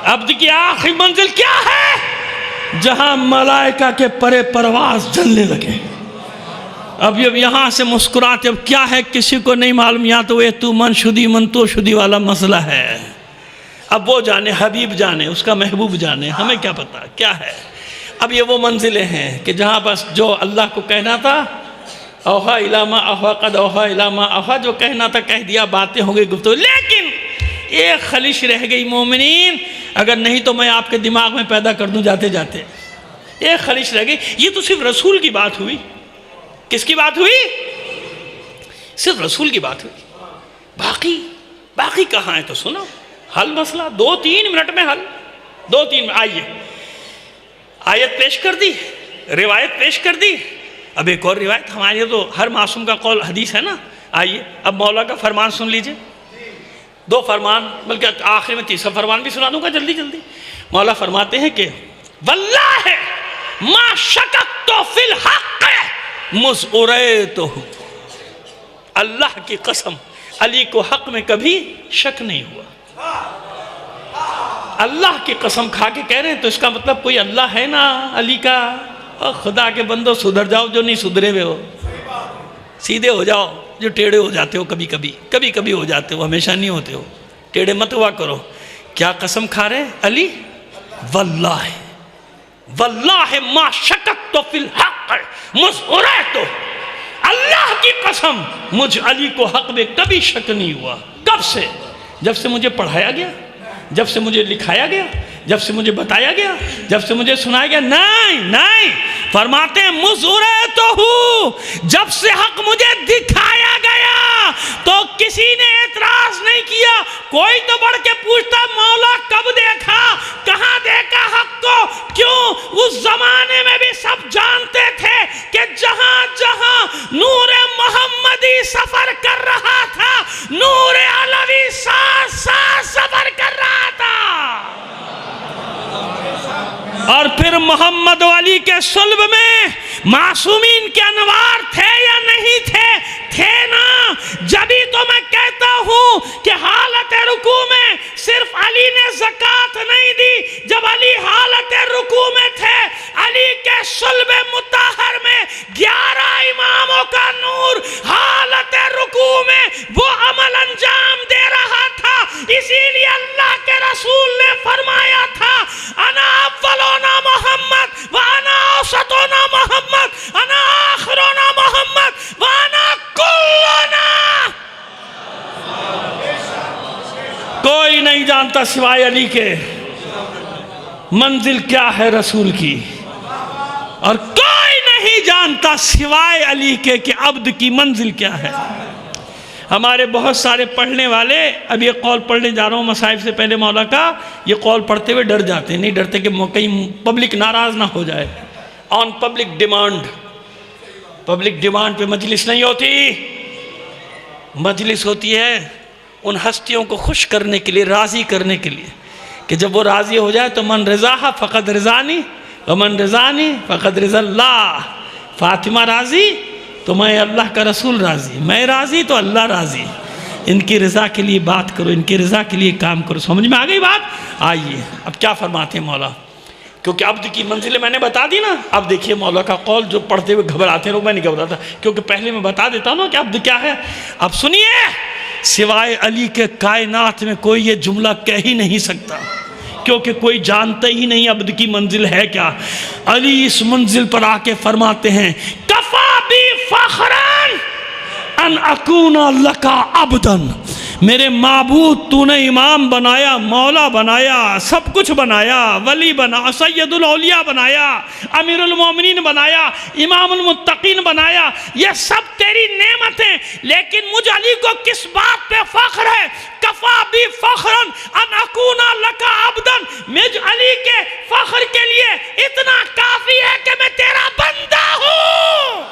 عبد کی آخری منزل کیا ہے؟ جہاں ملائکہ کے پرے پرواز جلنے لگے۔ اب یہاں سے مسکراتے، اب کیا ہے کسی کو نہیں معلوم، یا تو یہ تو من شدی من تو شدی والا مسئلہ ہے۔ اب وہ جانے، حبیب جانے، اس کا محبوب جانے، ہمیں کیا پتا کیا ہے۔ اب یہ وہ منزلیں ہیں کہ جہاں بس جو اللہ کو کہنا تھا، اوحا الاما اوحا قد اوحا الاما اوحا، جو کہنا تھا کہہ دیا، باتیں ہو گئی گفتگو، لیکن ایک خلش رہ گئی مومنین، اگر نہیں تو میں آپ کے دماغ میں پیدا کر دوں جاتے جاتے، ایک خلش رہ گئی۔ یہ تو صرف رسول کی بات ہوئی۔ کس کی بات ہوئی؟ صرف رسول کی بات ہوئی، باقی کہاں ہے تو سنو، حل مسئلہ 2-3 منٹ میں حل، 2-3 منٹ۔ آئیے، آیت پیش کر دی، روایت پیش کر دی، اب ایک اور روایت، ہمارے تو ہر معصوم کا قول حدیث ہے نا۔ آئیے اب مولا کا فرمان سن لیجئے، 2 فرمان، بلکہ آخر میں 3 فرمان بھی سنا دوں گا جلدی جلدی۔ مولا فرماتے ہیں کہ واللہ ما شککت فی الحق مذ اریتہ، اللہ کی قسم علی کو حق میں کبھی شک نہیں ہوا۔ اللہ کی قسم کھا کے کہہ رہے ہیں، تو اس کا مطلب کوئی اللہ ہے نا علی کا؟ اور خدا کے بندو سدھر جاؤ جو نہیں سدھرے ہوئے ہو، سیدھے ہو جاؤ جو ٹیڑے ہو جاتے ہو، کبھی کبھی ہو جاتے ہو، ہمیشہ نہیں ہوتے ہو، ٹیڑے مت ہوا کرو۔ کیا قسم کھا رہے علی؟ واللہ ما شککت فی الحق مذ اریتہ، اللہ کی قسم مجھ علی کو حق میں کبھی شک نہیں ہوا۔ کب سے؟ جب سے مجھے پڑھایا گیا، جب سے مجھے لکھایا گیا، جب سے مجھے بتایا گیا، جب سے مجھے سنایا گیا، نہیں، فرماتے ہیں مذ اریتہ، جب سے حق مجھے دکھایا گیا، تو کسی نے اعتراض نہیں کیا. کوئی تو بڑھ کے پوچھتا مولا کب دیکھا, کہاں دیکھا حق کو؟ کیوں؟ اس زمانے میں بھی سب جانتے تھے کہ جہاں جہاں نور محمدی سفر کر رہا تھا, نور علوی ساتھ ساتھ سفر کر رہا تھا. اور پھر محمد علی کے صلب میں معصومین کے انوار تھے یا نہیں تھے؟ تھے نا. جبھی تو میں کہتا ہوں کہ حالت رکوع میں صرف علی نے زکوٰۃ نہیں دی. جب علی حالت رکوع میں تھے, علی کے صلب مطہر میں 11 اماموں کا نور حالت رکوع میں وہ عمل انجام دے رہا تھا. اسی لیے اللہ کے رسول نے فرمایا تھا انا اولونا محمد وانا اوسطونا محمد انا آخرونا محمد وانا کلنا. کوئی نہیں جانتا سوائے علی کے منزل کیا ہے رسول کی, اور کوئی نہیں جانتا سوائے علی کے کہ عبد کی منزل کیا ہے. ہمارے بہت سارے پڑھنے والے, اب یہ قول پڑھنے جا رہا ہوں مصائب سے پہلے مولا کا, یہ قول پڑھتے ہوئے ڈر جاتے ہیں. نہیں ڈرتے کہ کہیں پبلک ناراض نہ ہو جائے. آن پبلک ڈیمانڈ پہ مجلس نہیں ہوتی. مجلس ہوتی ہے ان ہستیوں کو خوش کرنے کے لیے, راضی کرنے کے لیے, کہ جب وہ راضی ہو جائے تو من رضاہا فقد رضانی ومن رضانی فقد رضا اللہ. فاطمہ راضی تو میں اللہ کا رسول راضی, میں راضی تو اللہ راضی. ان کی رضا کے لیے بات کرو, ان کی رضا کے لیے کام کرو. سمجھ میں آ گئی بات؟ آئیے اب کیا فرماتے ہیں مولا, کیونکہ عبد کی منزلیں میں نے بتا دی نا. اب دیکھیے مولا کا قول جو پڑھتے ہوئے گھبراتے ہیں, میں نہیں گھبراتا کیونکہ پہلے میں بتا دیتا ہوں کہ عبد کیا ہے. اب سنیے, سوائے علی کے کائنات میں کوئی یہ جملہ کہہ ہی نہیں سکتا, کیونکہ کوئی جانتا ہی نہیں عبد کی منزل ہے کیا. علی اس منزل پر آ کے فرماتے ہیں کفا بی فخران ان اکون لکا عبدن. میرے معبود تو نے امام بنایا, مولا بنایا, سب کچھ بنایا, ولی بنا, سید الاولیاء بنایا, امیر المومنین بنایا, امام المتقین بنایا. یہ سب تیری نعمتیں, لیکن مجھ علی کو کس بات پہ فخر ہے؟ کفا بی فخرن ان اکون لکا عبدن. مجھ علی کے فخر کے لیے اتنا کافی ہے کہ میں تیرا بندہ ہوں.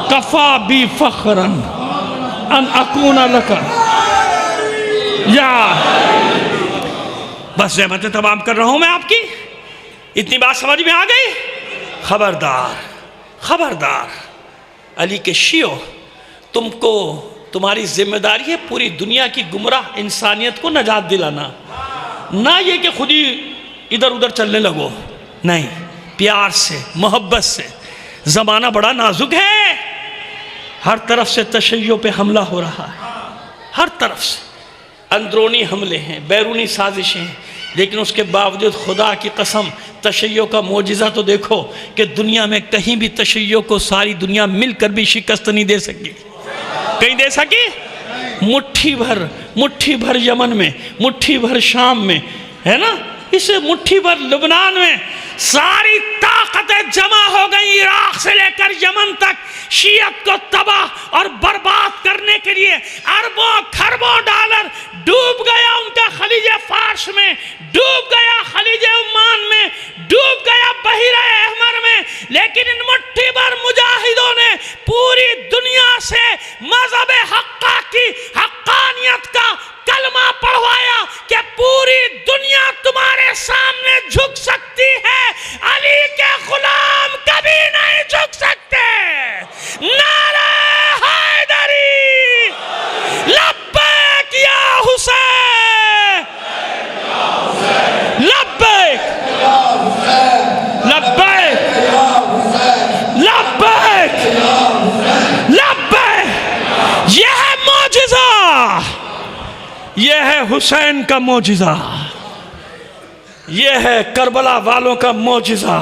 کفا بی فخرن ان اکون لکا. یا بس زحمتیں تمام کر رہا ہوں میں آپ کی. اتنی بات سمجھ میں آ گئی؟ خبردار خبردار علی کے شیعو, تم کو تمہاری ذمہ داری ہے پوری دنیا کی گمراہ انسانیت کو نجات دلانا, نہ یہ کہ خود ہی ادھر ادھر چلنے لگو. نہیں, پیار سے, محبت سے. زمانہ بڑا نازک ہے, ہر طرف سے تشیع پہ حملہ ہو رہا ہے, ہر طرف سے اندرونی حملے ہیں, بیرونی سازشیں ہیں, لیکن اس کے باوجود خدا کی قسم تشیع کا معجزہ تو دیکھو کہ دنیا میں کہیں بھی تشیع کو ساری دنیا مل کر بھی شکست نہیں دے سکی. کہیں دے سکی؟ مٹھی بھر یمن میں, مٹھی بھر شام میں, ہے نا, اس مٹھی بھر لبنان میں ساری طاقتیں جمع ہو گئی عراق سے لے کر یمن تک شیعت کو تباہ اور برباد کرنے کے لیے. اربوں کھربوں ڈالر ڈوب گیا ان کا خلیج فارس میں, ڈوب گیا خلیج عمان میں, ڈوب گیا بحیرہ احمر میں. لیکن ان مٹھی بھر مجاہدوں نے پوری دنیا سے مذہب حقہ کی حقانیت کا کلمہ پڑھوایا کہ پوری دنیا تمہارے سامنے جھک سکتی ہے, علی کے غلام کبھی نہیں جھک سکتے. نعرہ حیدری, لبیک یا حسین, لبیک لبیک لبیک لبیک. یہ ہے معجزہ, یہ ہے حسین کا معجزہ, یہ ہے کربلا والوں کا معجزہ.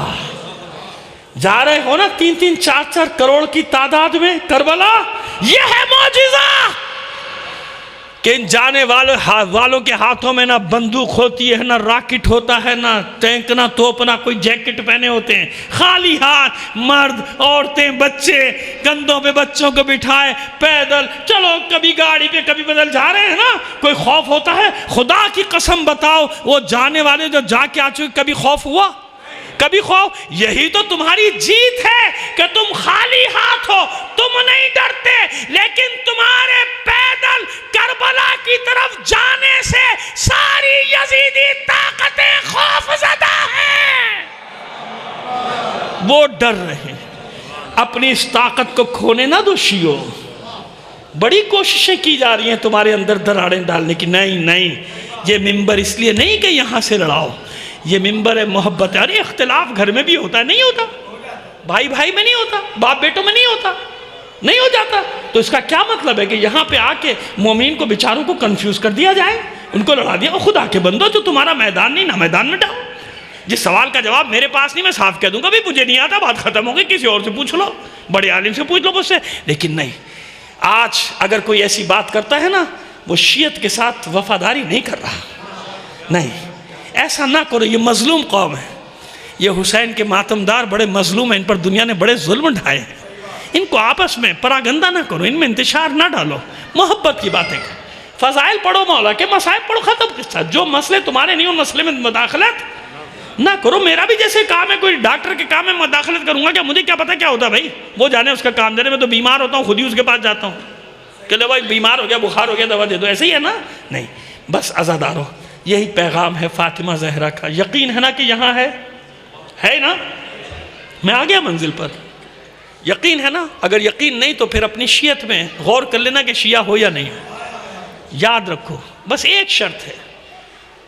جا رہے ہو نا 3-3, 4-4 کروڑ کی تعداد میں کربلا, یہ ہے معجزہ. کہ ان جانے والوں کے ہاتھوں میں نہ بندوق ہوتی ہے، نہ راکٹ ہوتا ہے، نہ ٹینک، نہ توپ، نہ کوئی جیکٹ پہنے ہوتے ہیں، خالی ہاتھ مرد، عورتیں، بچے، کندھوں پہ بچوں کو بٹھائے پیدل چلو، کبھی گاڑی پہ کبھی بدل جا رہے ہیں نا، کوئی خوف ہوتا ہے؟ خدا کی قسم بتاؤ، وہ جانے والے جو جا کے آ چکے کبھی خوف ہوا؟ کبھی خوف؟ یہی تو تمہاری جیت ہے کہ تم خالی ہاتھ ہو، تم نہیں ڈرتے، لیکن تمہارے پیدل کربلا کی طرف جانے سے ساری یزیدی طاقتیں خوف زدہ ہیں، وہ ڈر رہے ہیں۔ اپنی اس طاقت کو کھونے نہ دو شیعو، بڑی کوششیں کی جا رہی ہیں تمہارے اندر دراڑیں ڈالنے کی۔ نہیں، یہ منبر اس لیے نہیں کہ یہاں سے لڑاؤ، یہ منبر ہے محبت ہے۔ ارے اختلاف گھر میں بھی ہوتا ہے، نہیں ہوتا؟ بھائی میں نہیں ہوتا، باپ بیٹوں میں نہیں ہوتا، نہیں ہو جاتا؟ تو اس کا کیا مطلب ہے کہ یہاں پہ آ کے مومنین کو بیچاروں کو کنفیوز کر دیا جائے، ان کو لڑا دیا؟ خدا کے بندو، جو تمہارا میدان نہیں، نہ میدان میں ڈاؤ۔ جس سوال کا جواب میرے پاس نہیں، میں صاف کہہ دوں گا بھی مجھے نہیں آتا، بات ختم ہو گئی، کسی اور سے پوچھ لو، بڑے عالم سے پوچھ لو مجھ سے۔ لیکن نہیں، آج اگر کوئی ایسی بات کرتا ہے نا، وہ شیعت کے ساتھ وفاداری نہیں کر رہا۔ نہیں، ایسا نہ کرو، یہ مظلوم قوم ہے، یہ حسین کے ماتمدار بڑے مظلوم ہیں، ان پر دنیا نے بڑے ظلم ڈھائے ہیں، ان کو آپس میں پراگندہ نہ کرو، ان میں انتشار نہ ڈالو، محبت کی باتیں کرو، فضائل پڑھو، مولا کے مسائل پڑھو، ختم قصہ۔ جو مسئلے تمہارے نہیں، ان مسئلے میں مداخلت نہ کرو۔ میرا بھی جیسے کام ہے، کوئی ڈاکٹر کے کام میں مداخلت کروں گا کیا؟ مجھے کیا پتا کیا ہوتا ہے بھائی، وہ جانے اس کا کام جانے، میں تو بیمار ہوتا ہوں خود ہی اس کے پاس جاتا ہوں کہ لو بھائی بیمار ہو گیا، بخار ہو گیا، دوا دے دو، ایسے ہی ہے نا؟ نہیں، بس عزادارو، یہی پیغام ہے فاطمہ زہرا کا۔ یقین ہے نا کہ یہاں ہے نا؟ میں آ گیا منزل پر، یقین ہے نا؟ اگر یقین نہیں تو پھر اپنی شیعت میں غور کر لینا کہ شیعہ ہو یا نہیں ہو۔ یاد رکھو، بس ایک شرط ہے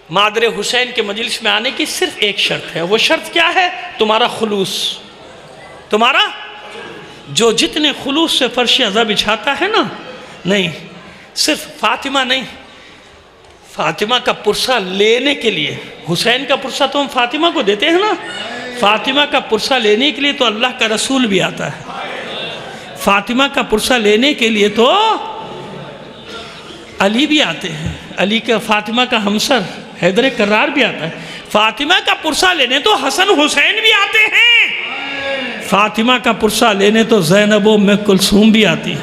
مادر حسین کے مجلس میں آنے کی، صرف ایک شرط ہے۔ وہ شرط کیا ہے؟ تمہارا خلوص، تمہارا جو جتنے خلوص سے فرش عزا بچھاتا ہے نا، نہیں صرف فاطمہ نہیں، فاطمہ کا پرسہ لینے کے لیے، حسین کا پرسہ تو ہم فاطمہ کو دیتے ہیں نا، فاطمہ کا پرسہ لینے کے لیے تو اللہ کا رسول بھی آتا ہے، فاطمہ کا پرسہ لینے کے لیے تو علی بھی آتے ہیں، علی کا فاطمہ کا ہمسر حیدر کرار بھی آتا ہے، فاطمہ کا پرسہ لینے تو حسن حسین بھی آتے ہیں، فاطمہ کا پرسہ لینے تو زینب و ام کلثوم بھی آتی ہے،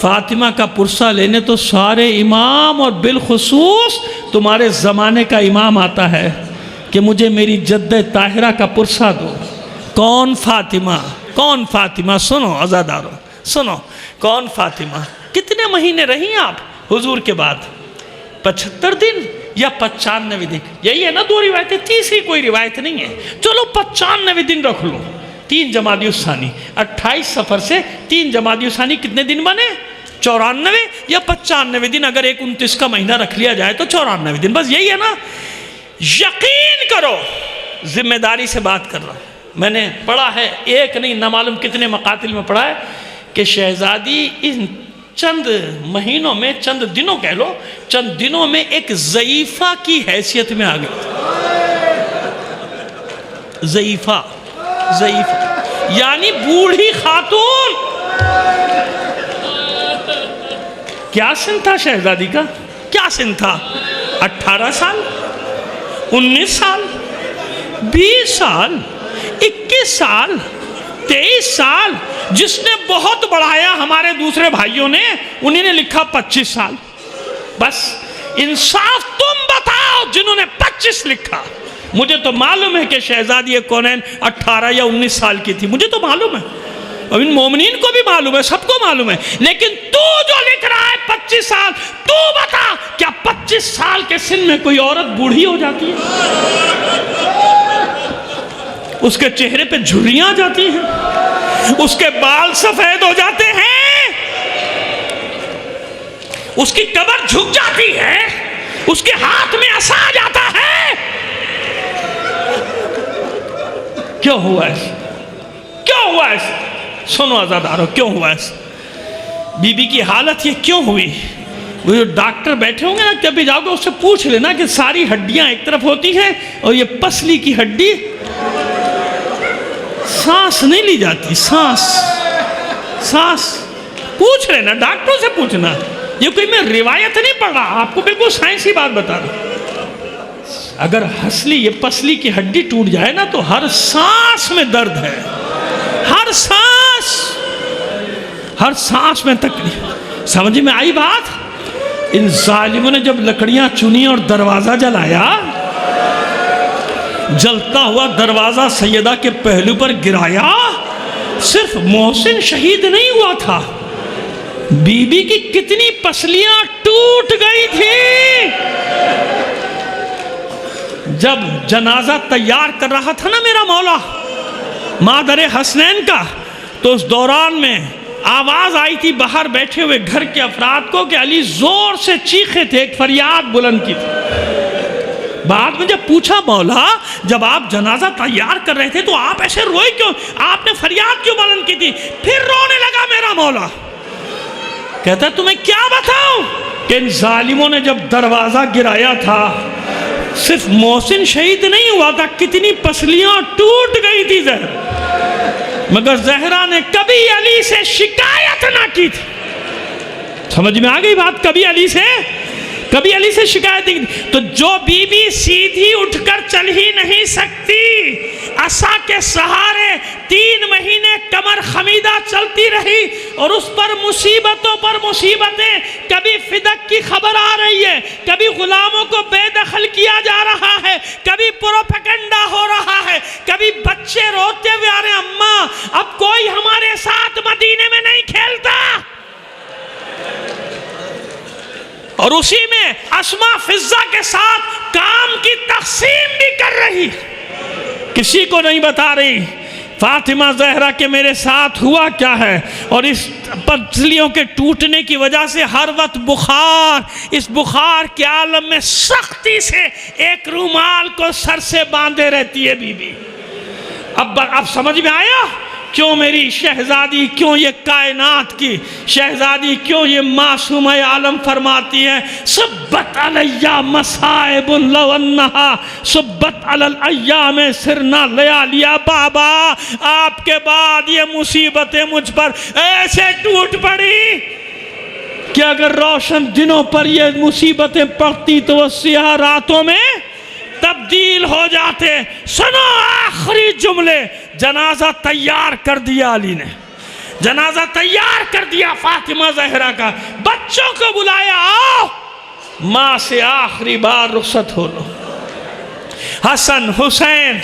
فاطمہ کا پرسہ لینے تو سارے امام، اور بالخصوص تمہارے زمانے کا امام آتا ہے کہ مجھے میری جدہ طاہرہ کا پرسہ دو۔ کون فاطمہ؟ کون فاطمہ؟ سنو عزادارو، سنو، کون فاطمہ؟ کتنے مہینے رہی آپ حضور کے بعد؟ 75 دن یا 95 دن؟ یہی ہے نا دو روایتیں، تیسری کوئی روایت نہیں ہے۔ چلو 95 دن رکھ لو، 3 جمادی الثانی، 28 سفر سے 3 جمادی الثانی کتنے دن بنے؟ 94 یا 95 دن، اگر ایک 29 کا مہینہ رکھ لیا جائے تو 94 دن، بس یہی ہے نا۔ یقین کرو، ذمہ داری سے بات کر رہا ہوں، میں نے پڑھا ہے، ایک نہیں نہ معلوم کتنے مقاتل میں پڑھا ہے کہ شہزادی ان چند مہینوں میں، چند دنوں کہہ لو، چند دنوں میں ایک ضعیفہ کی حیثیت میں آ گئی۔ ضعیفہ یعنی بوڑھی خاتون۔ کیا سن تھا شہزادی کا؟ کیا سن تھا؟ 18 سال، 19 سال، 20 سال، 21 سال، 23 سال، جس نے بہت بڑھایا ہمارے دوسرے بھائیوں نے، انہیں نے لکھا 25 سال۔ بس انصاف تم بتاؤ جنہوں نے 25 لکھا۔ مجھے تو معلوم ہے کہ شہزادی کونین 18 یا 19 سال کی تھی، مجھے تو معلوم ہے، اور ان مومنین کو بھی معلوم ہے، سب کو معلوم ہے، لیکن تو جو لکھ رہا ہے 25 سال، تو بتا کیا 25 سال کے سن میں کوئی عورت بوڑھی ہو جاتی ہے؟ اس کے چہرے پہ جھریاں جاتی ہیں، اس کے بال سفید ہو جاتے ہیں، اس کی کمر جھک جاتی ہے، اس کے ہاتھ میں عصا آ جاتا ہے۔ کیوں ہوا ایسا؟ کیوں ہوا ایسا؟ سنو عزادارو، کیوں ہوا ایسا؟ بی بی کی حالت یہ کیوں ہوئی؟ وہ جو ڈاکٹر بیٹھے ہوں گے نا، جب بھی جاؤ گے اس سے پوچھ لینا کہ ساری ہڈیاں ایک طرف ہوتی ہیں اور یہ پسلی کی ہڈی سانس نہیں لی جاتی، سانس پوچھ لینا، ڈاکٹروں سے پوچھنا، یہ کوئی میں روایت نہیں پڑھ رہا، آپ کو بالکل سائنسی بات بتا رہا ہوں۔ اگر ہسلی یہ پسلی کی ہڈی ٹوٹ جائے نا تو ہر سانس میں درد ہے، ہر سانس میں تکلیف۔ سمجھ میں آئی بات؟ ان ظالموں نے جب لکڑیاں چنی اور دروازہ جلایا، جلتا ہوا دروازہ سیدہ کے پہلو پر گرایا، صرف محسن شہید نہیں ہوا تھا، بی بی کی کتنی پسلیاں ٹوٹ گئی تھی۔ جب جنازہ تیار کر رہا تھا نا میرا مولا مادر حسنین کا، تو اس دوران میں آواز آئی تھی باہر بیٹھے ہوئے گھر کے افراد کو کہ علی زور سے چیخے تھے، ایک فریاد بلند کی تھی۔ بعد میں جب پوچھا مولا جب آپ جنازہ تیار کر رہے تھے تو آپ ایسے روئے کیوں، آپ نے فریاد کیوں بلند کی تھی؟ پھر رونے لگا میرا مولا، کہتا ہے تمہیں کیا بتاؤں کہ ان ظالموں نے جب دروازہ گرایا تھا صرف محسن شہید نہیں ہوا تھا، کتنی پسلیاں ٹوٹ گئی تھی زہرا، مگر زہرا نے کبھی علی سے شکایت نہ کی تھی۔ سمجھ میں آ گئی بات؟ کبھی علی سے شکایت نہیں کی۔ تو جو بی بی سیدھی اٹھ کر چل ہی نہیں سکتی، عصا کے سہارے 3 مہینے کمر خمیدہ چلتی رہی، اور اس پر مصیبتوں پر مصیبتیں، کبھی فدق کی خبر آ رہی ہے، کبھی غلاموں کو بے دخل کیا جا رہا ہے، کبھی پروپیگنڈا ہو رہا ہے، کبھی بچے روتے ہوئے آ رہے ہیں اماں اب کوئی ہمارے ساتھ مدینے میں نہیں کھیلتا، اور اسی میں اسماء فضہ کے ساتھ کام کی تقسیم بھی کر رہی، کسی کو نہیں بتا رہی فاطمہ زہرا کہ میرے ساتھ ہوا کیا ہے، اور اس پسلیوں کے ٹوٹنے کی وجہ سے ہر وقت بخار، اس بخار کے عالم میں سختی سے ایک رومال کو سر سے باندھے رہتی ہے بی بی۔ اب سمجھ میں آیا کیوں میری شہزادی، کیوں یہ کائنات کی شہزادی، کیوں یہ معصومہ عالم فرماتی ہے صبت علیہ مصائب لو انہا صبت علی الایام سرنا لیالیا۔ بابا آپ کے بعد یہ مصیبتیں مجھ پر ایسے ٹوٹ پڑی کہ اگر روشن دنوں پر یہ مصیبتیں پڑتی تو وہ سیاہ راتوں میں تبدیل ہو جاتے۔ سنو آخری جملے، جنازہ تیار کر دیا علی نے، جنازہ تیار کر دیا فاطمہ زہرا کا، بچوں کو بلایا آؤ ماں سے آخری بار رخصت ہو لو۔ حسن، حسین،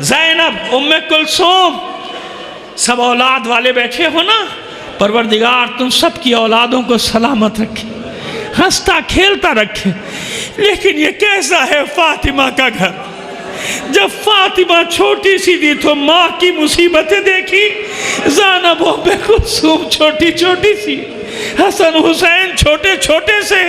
زینب، ام کلثوم، سب اولاد والے بیٹھے ہو نا، پروردگار تم سب کی اولادوں کو سلامت رکھے، ہنستا کھیلتا رکھے۔ لیکن یہ کیسا ہے فاطمہ کا گھر؟ جب فاطمہ چھوٹی سی تھی تو ماں کی مصیبتیں دیکھی، زینب ام کلثوم چھوٹی چھوٹی سی، حسن حسین چھوٹے چھوٹے سے،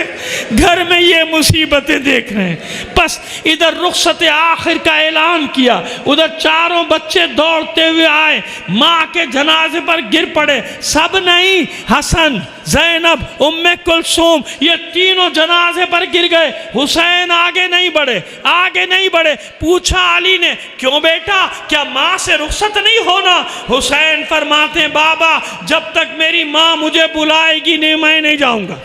گھر میں یہ مصیبتیں دیکھ رہے ہیں۔ پس ادھر رخصت آخر کا اعلان کیا، ادھر چاروں بچے دوڑتے ہوئے آئے، ماں کے جنازے پر گر پڑے، سب نہیں، حسن، زینب، ام کلثوم، یہ تینوں جنازے پر گر گئے۔ حسین آگے نہیں بڑھے، پوچھا علی نے کیوں بیٹا، کیا ماں سے رخصت نہیں ہونا؟ حسین فرماتے ہیں بابا جب تک میری ماں مجھے بلائے گی نہیں میں نہیں جاؤں گا۔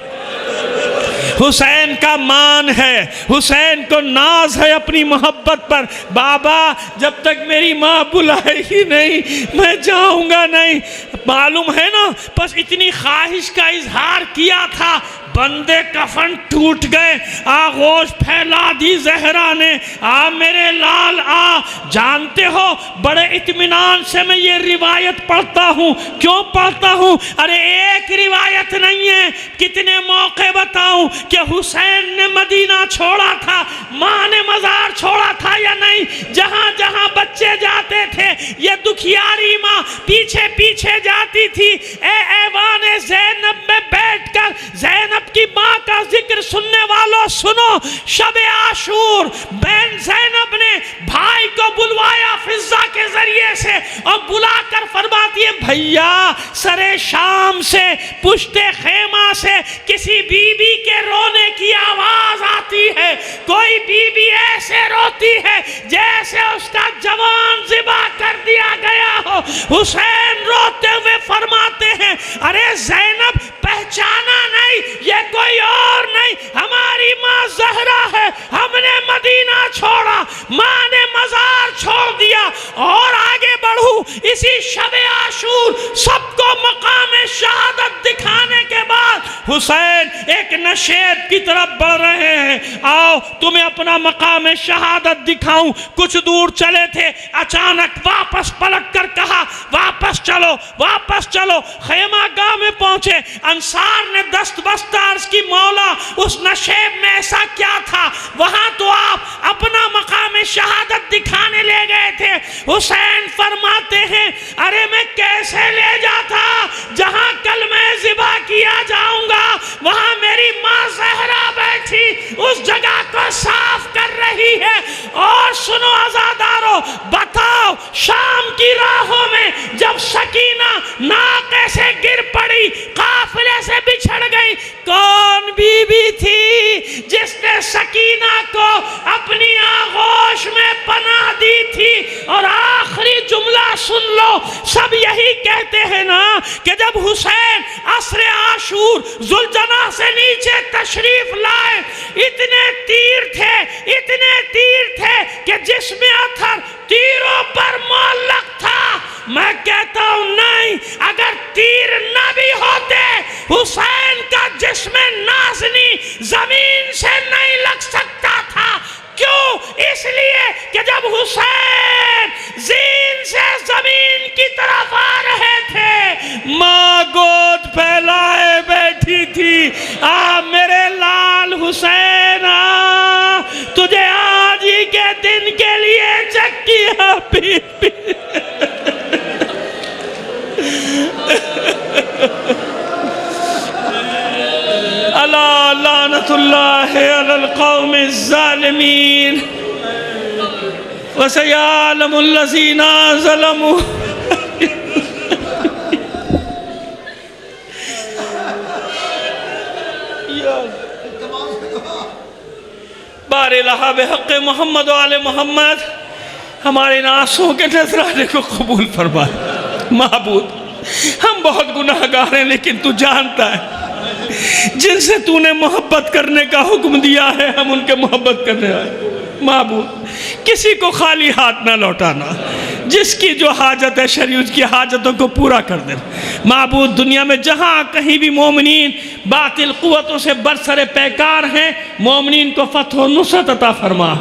حسین کا مان ہے، حسین کو ناز ہے اپنی محبت پر، بابا جب تک میری ماں بلائے گی نہیں میں جاؤں گا نہیں۔ معلوم ہے نا، بس اتنی خواہش کا اظہار کیا تھا، بندے کفن ٹوٹ گئے، آغوش پھیلا دی زہرا نے، آ میرے لال آ۔ جانتے ہو بڑے اطمینان سے میں یہ روایت پڑھتا ہوں، کیوں پڑھتا ہوں؟ ارے ایک روایت نہیں ہے، کتنے موقع بتاؤں کہ حسین نے مدینہ چھوڑا تھا، ماں نے مزار چھوڑا تھا یا نہیں؟ جہاں جہاں بچے جاتے تھے یہ دکھیاری ماں پیچھے پیچھے جاتی تھی۔ اے ایوان زینب میں بیٹھ کر زینب کی ماں کا ذکر سننے والوں سنو، شب عاشور بہن زینب نے بھائی کو بلوایا فضہ کے ذریعے سے، اور بلا کر فرماتی ہے بھیا سرے شام سے پشت خیمہ سے کسی بی بی کے رونے کی آواز آتی ہے، کوئی بی بی ایسے روتی ہے جیسے اس کا جوان ذبح کر دیا گیا ہو۔ حسین روتے ہوئے فرماتے ہیں ارے زینب پہچانا نہیں، ماں نے مزار چھوڑ دیا اور آگے بڑھوں. اسی شب عاشور سب کو مقام شہادت دکھانے کے بعد حسین ایک نشیب کی طرف بڑھ رہے ہیں. آؤ تمہیں اپنا مقام شہادت دکھاؤں. کچھ دور چلے تھے, اچانک واپس پلٹ کر کہا واپس چلو واپس چلو. خیمہ گاہ میں پہنچے, انصار نے دست بستہ عرض کی مولا اس نشیب میں ایسا کیا تھا, وہاں تو آپ اپنا مقام شہادت دکھانے لے گئے تھے. حسین فرماتے ہیں ارے میں کیسے لے جاتا, جہاں کل میں ذبح کیا جاؤں گا وہاں میری ماں زہرا بیٹھی اس جگہ کو صاف کر رہی ہے. اور سنو عزادارو, بتاؤ شام کی راہوں میں جب سکینہ ناقے سے گر پڑی, قافلے سے بچھڑ گئی, کون بی بی تھی جس نے سکینہ کو اپنی آغوش میں پناہ دی تھی؟ اور آخری جملہ سن لو, سب یہی کہتے ہیں نا کہ جب حسین عصر عاشور ذوالجناح سے نیچے تشریف لائے, اتنے تیر تھے کہ جسم اطہر تیروں پر معلق تھا. میں کہتا ہوں نہیں, اگر تیر نہ بھی ہوتے حسین کا جسم نازنی زمین سے نہیں لگ سکتا تھا. کیوں؟ اس لیے کہ جب حسین زین سے زمین کی طرف آ رہے تھے ماں گود پھیلائے بیٹھی تھی. میرے لال حسین آ, تجھے آج ہی کے دن کے لیے چکیاں پیٹ الا لعنت اللہ علی القوم الظالمین وسیعلم الذین ظلموا. بار الہ بحق محمد و آل محمد, ہمارے آنسوؤں کے نذرانے کو قبول فرمائے. معبود ہم بہت گناہگار ہیں, لیکن تو جانتا ہے جن سے تو نے محبت کرنے کا حکم دیا ہے ہم ان کے محبت کرنے آئے. معبود کسی کو خالی ہاتھ نہ لوٹانا, جس کی جو حاجت ہے شریعت کی حاجتوں کو پورا کر دے. معبود دنیا میں جہاں کہیں بھی مومنین باطل قوتوں سے برسر پیکار ہیں, مومنین کو فتح و نصرت عطا فرما.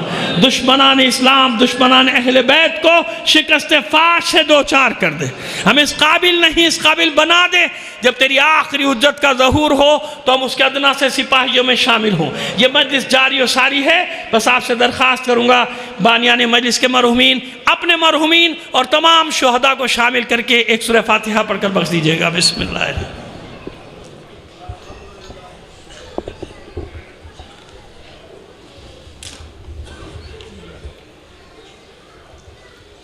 دشمنان اسلام, دشمنان اہل بیت کو شکست فاش سے دو چار کر دے. ہم اس قابل نہیں, اس قابل بنا دے جب تیری آخری حجت کا ظہور ہو تو ہم اس کے ادنا سے سپاہیوں میں شامل ہوں. یہ مجلس جاری و ساری ہے, بس آپ سے درخواست کروں گا بانیان مجلس کے مرحومین اپنے مرحومین اور تمام شہداء کو شامل کر کے ایک سورہ فاتحہ پڑھ کر بخش دیجیے گا. بسم اللہ.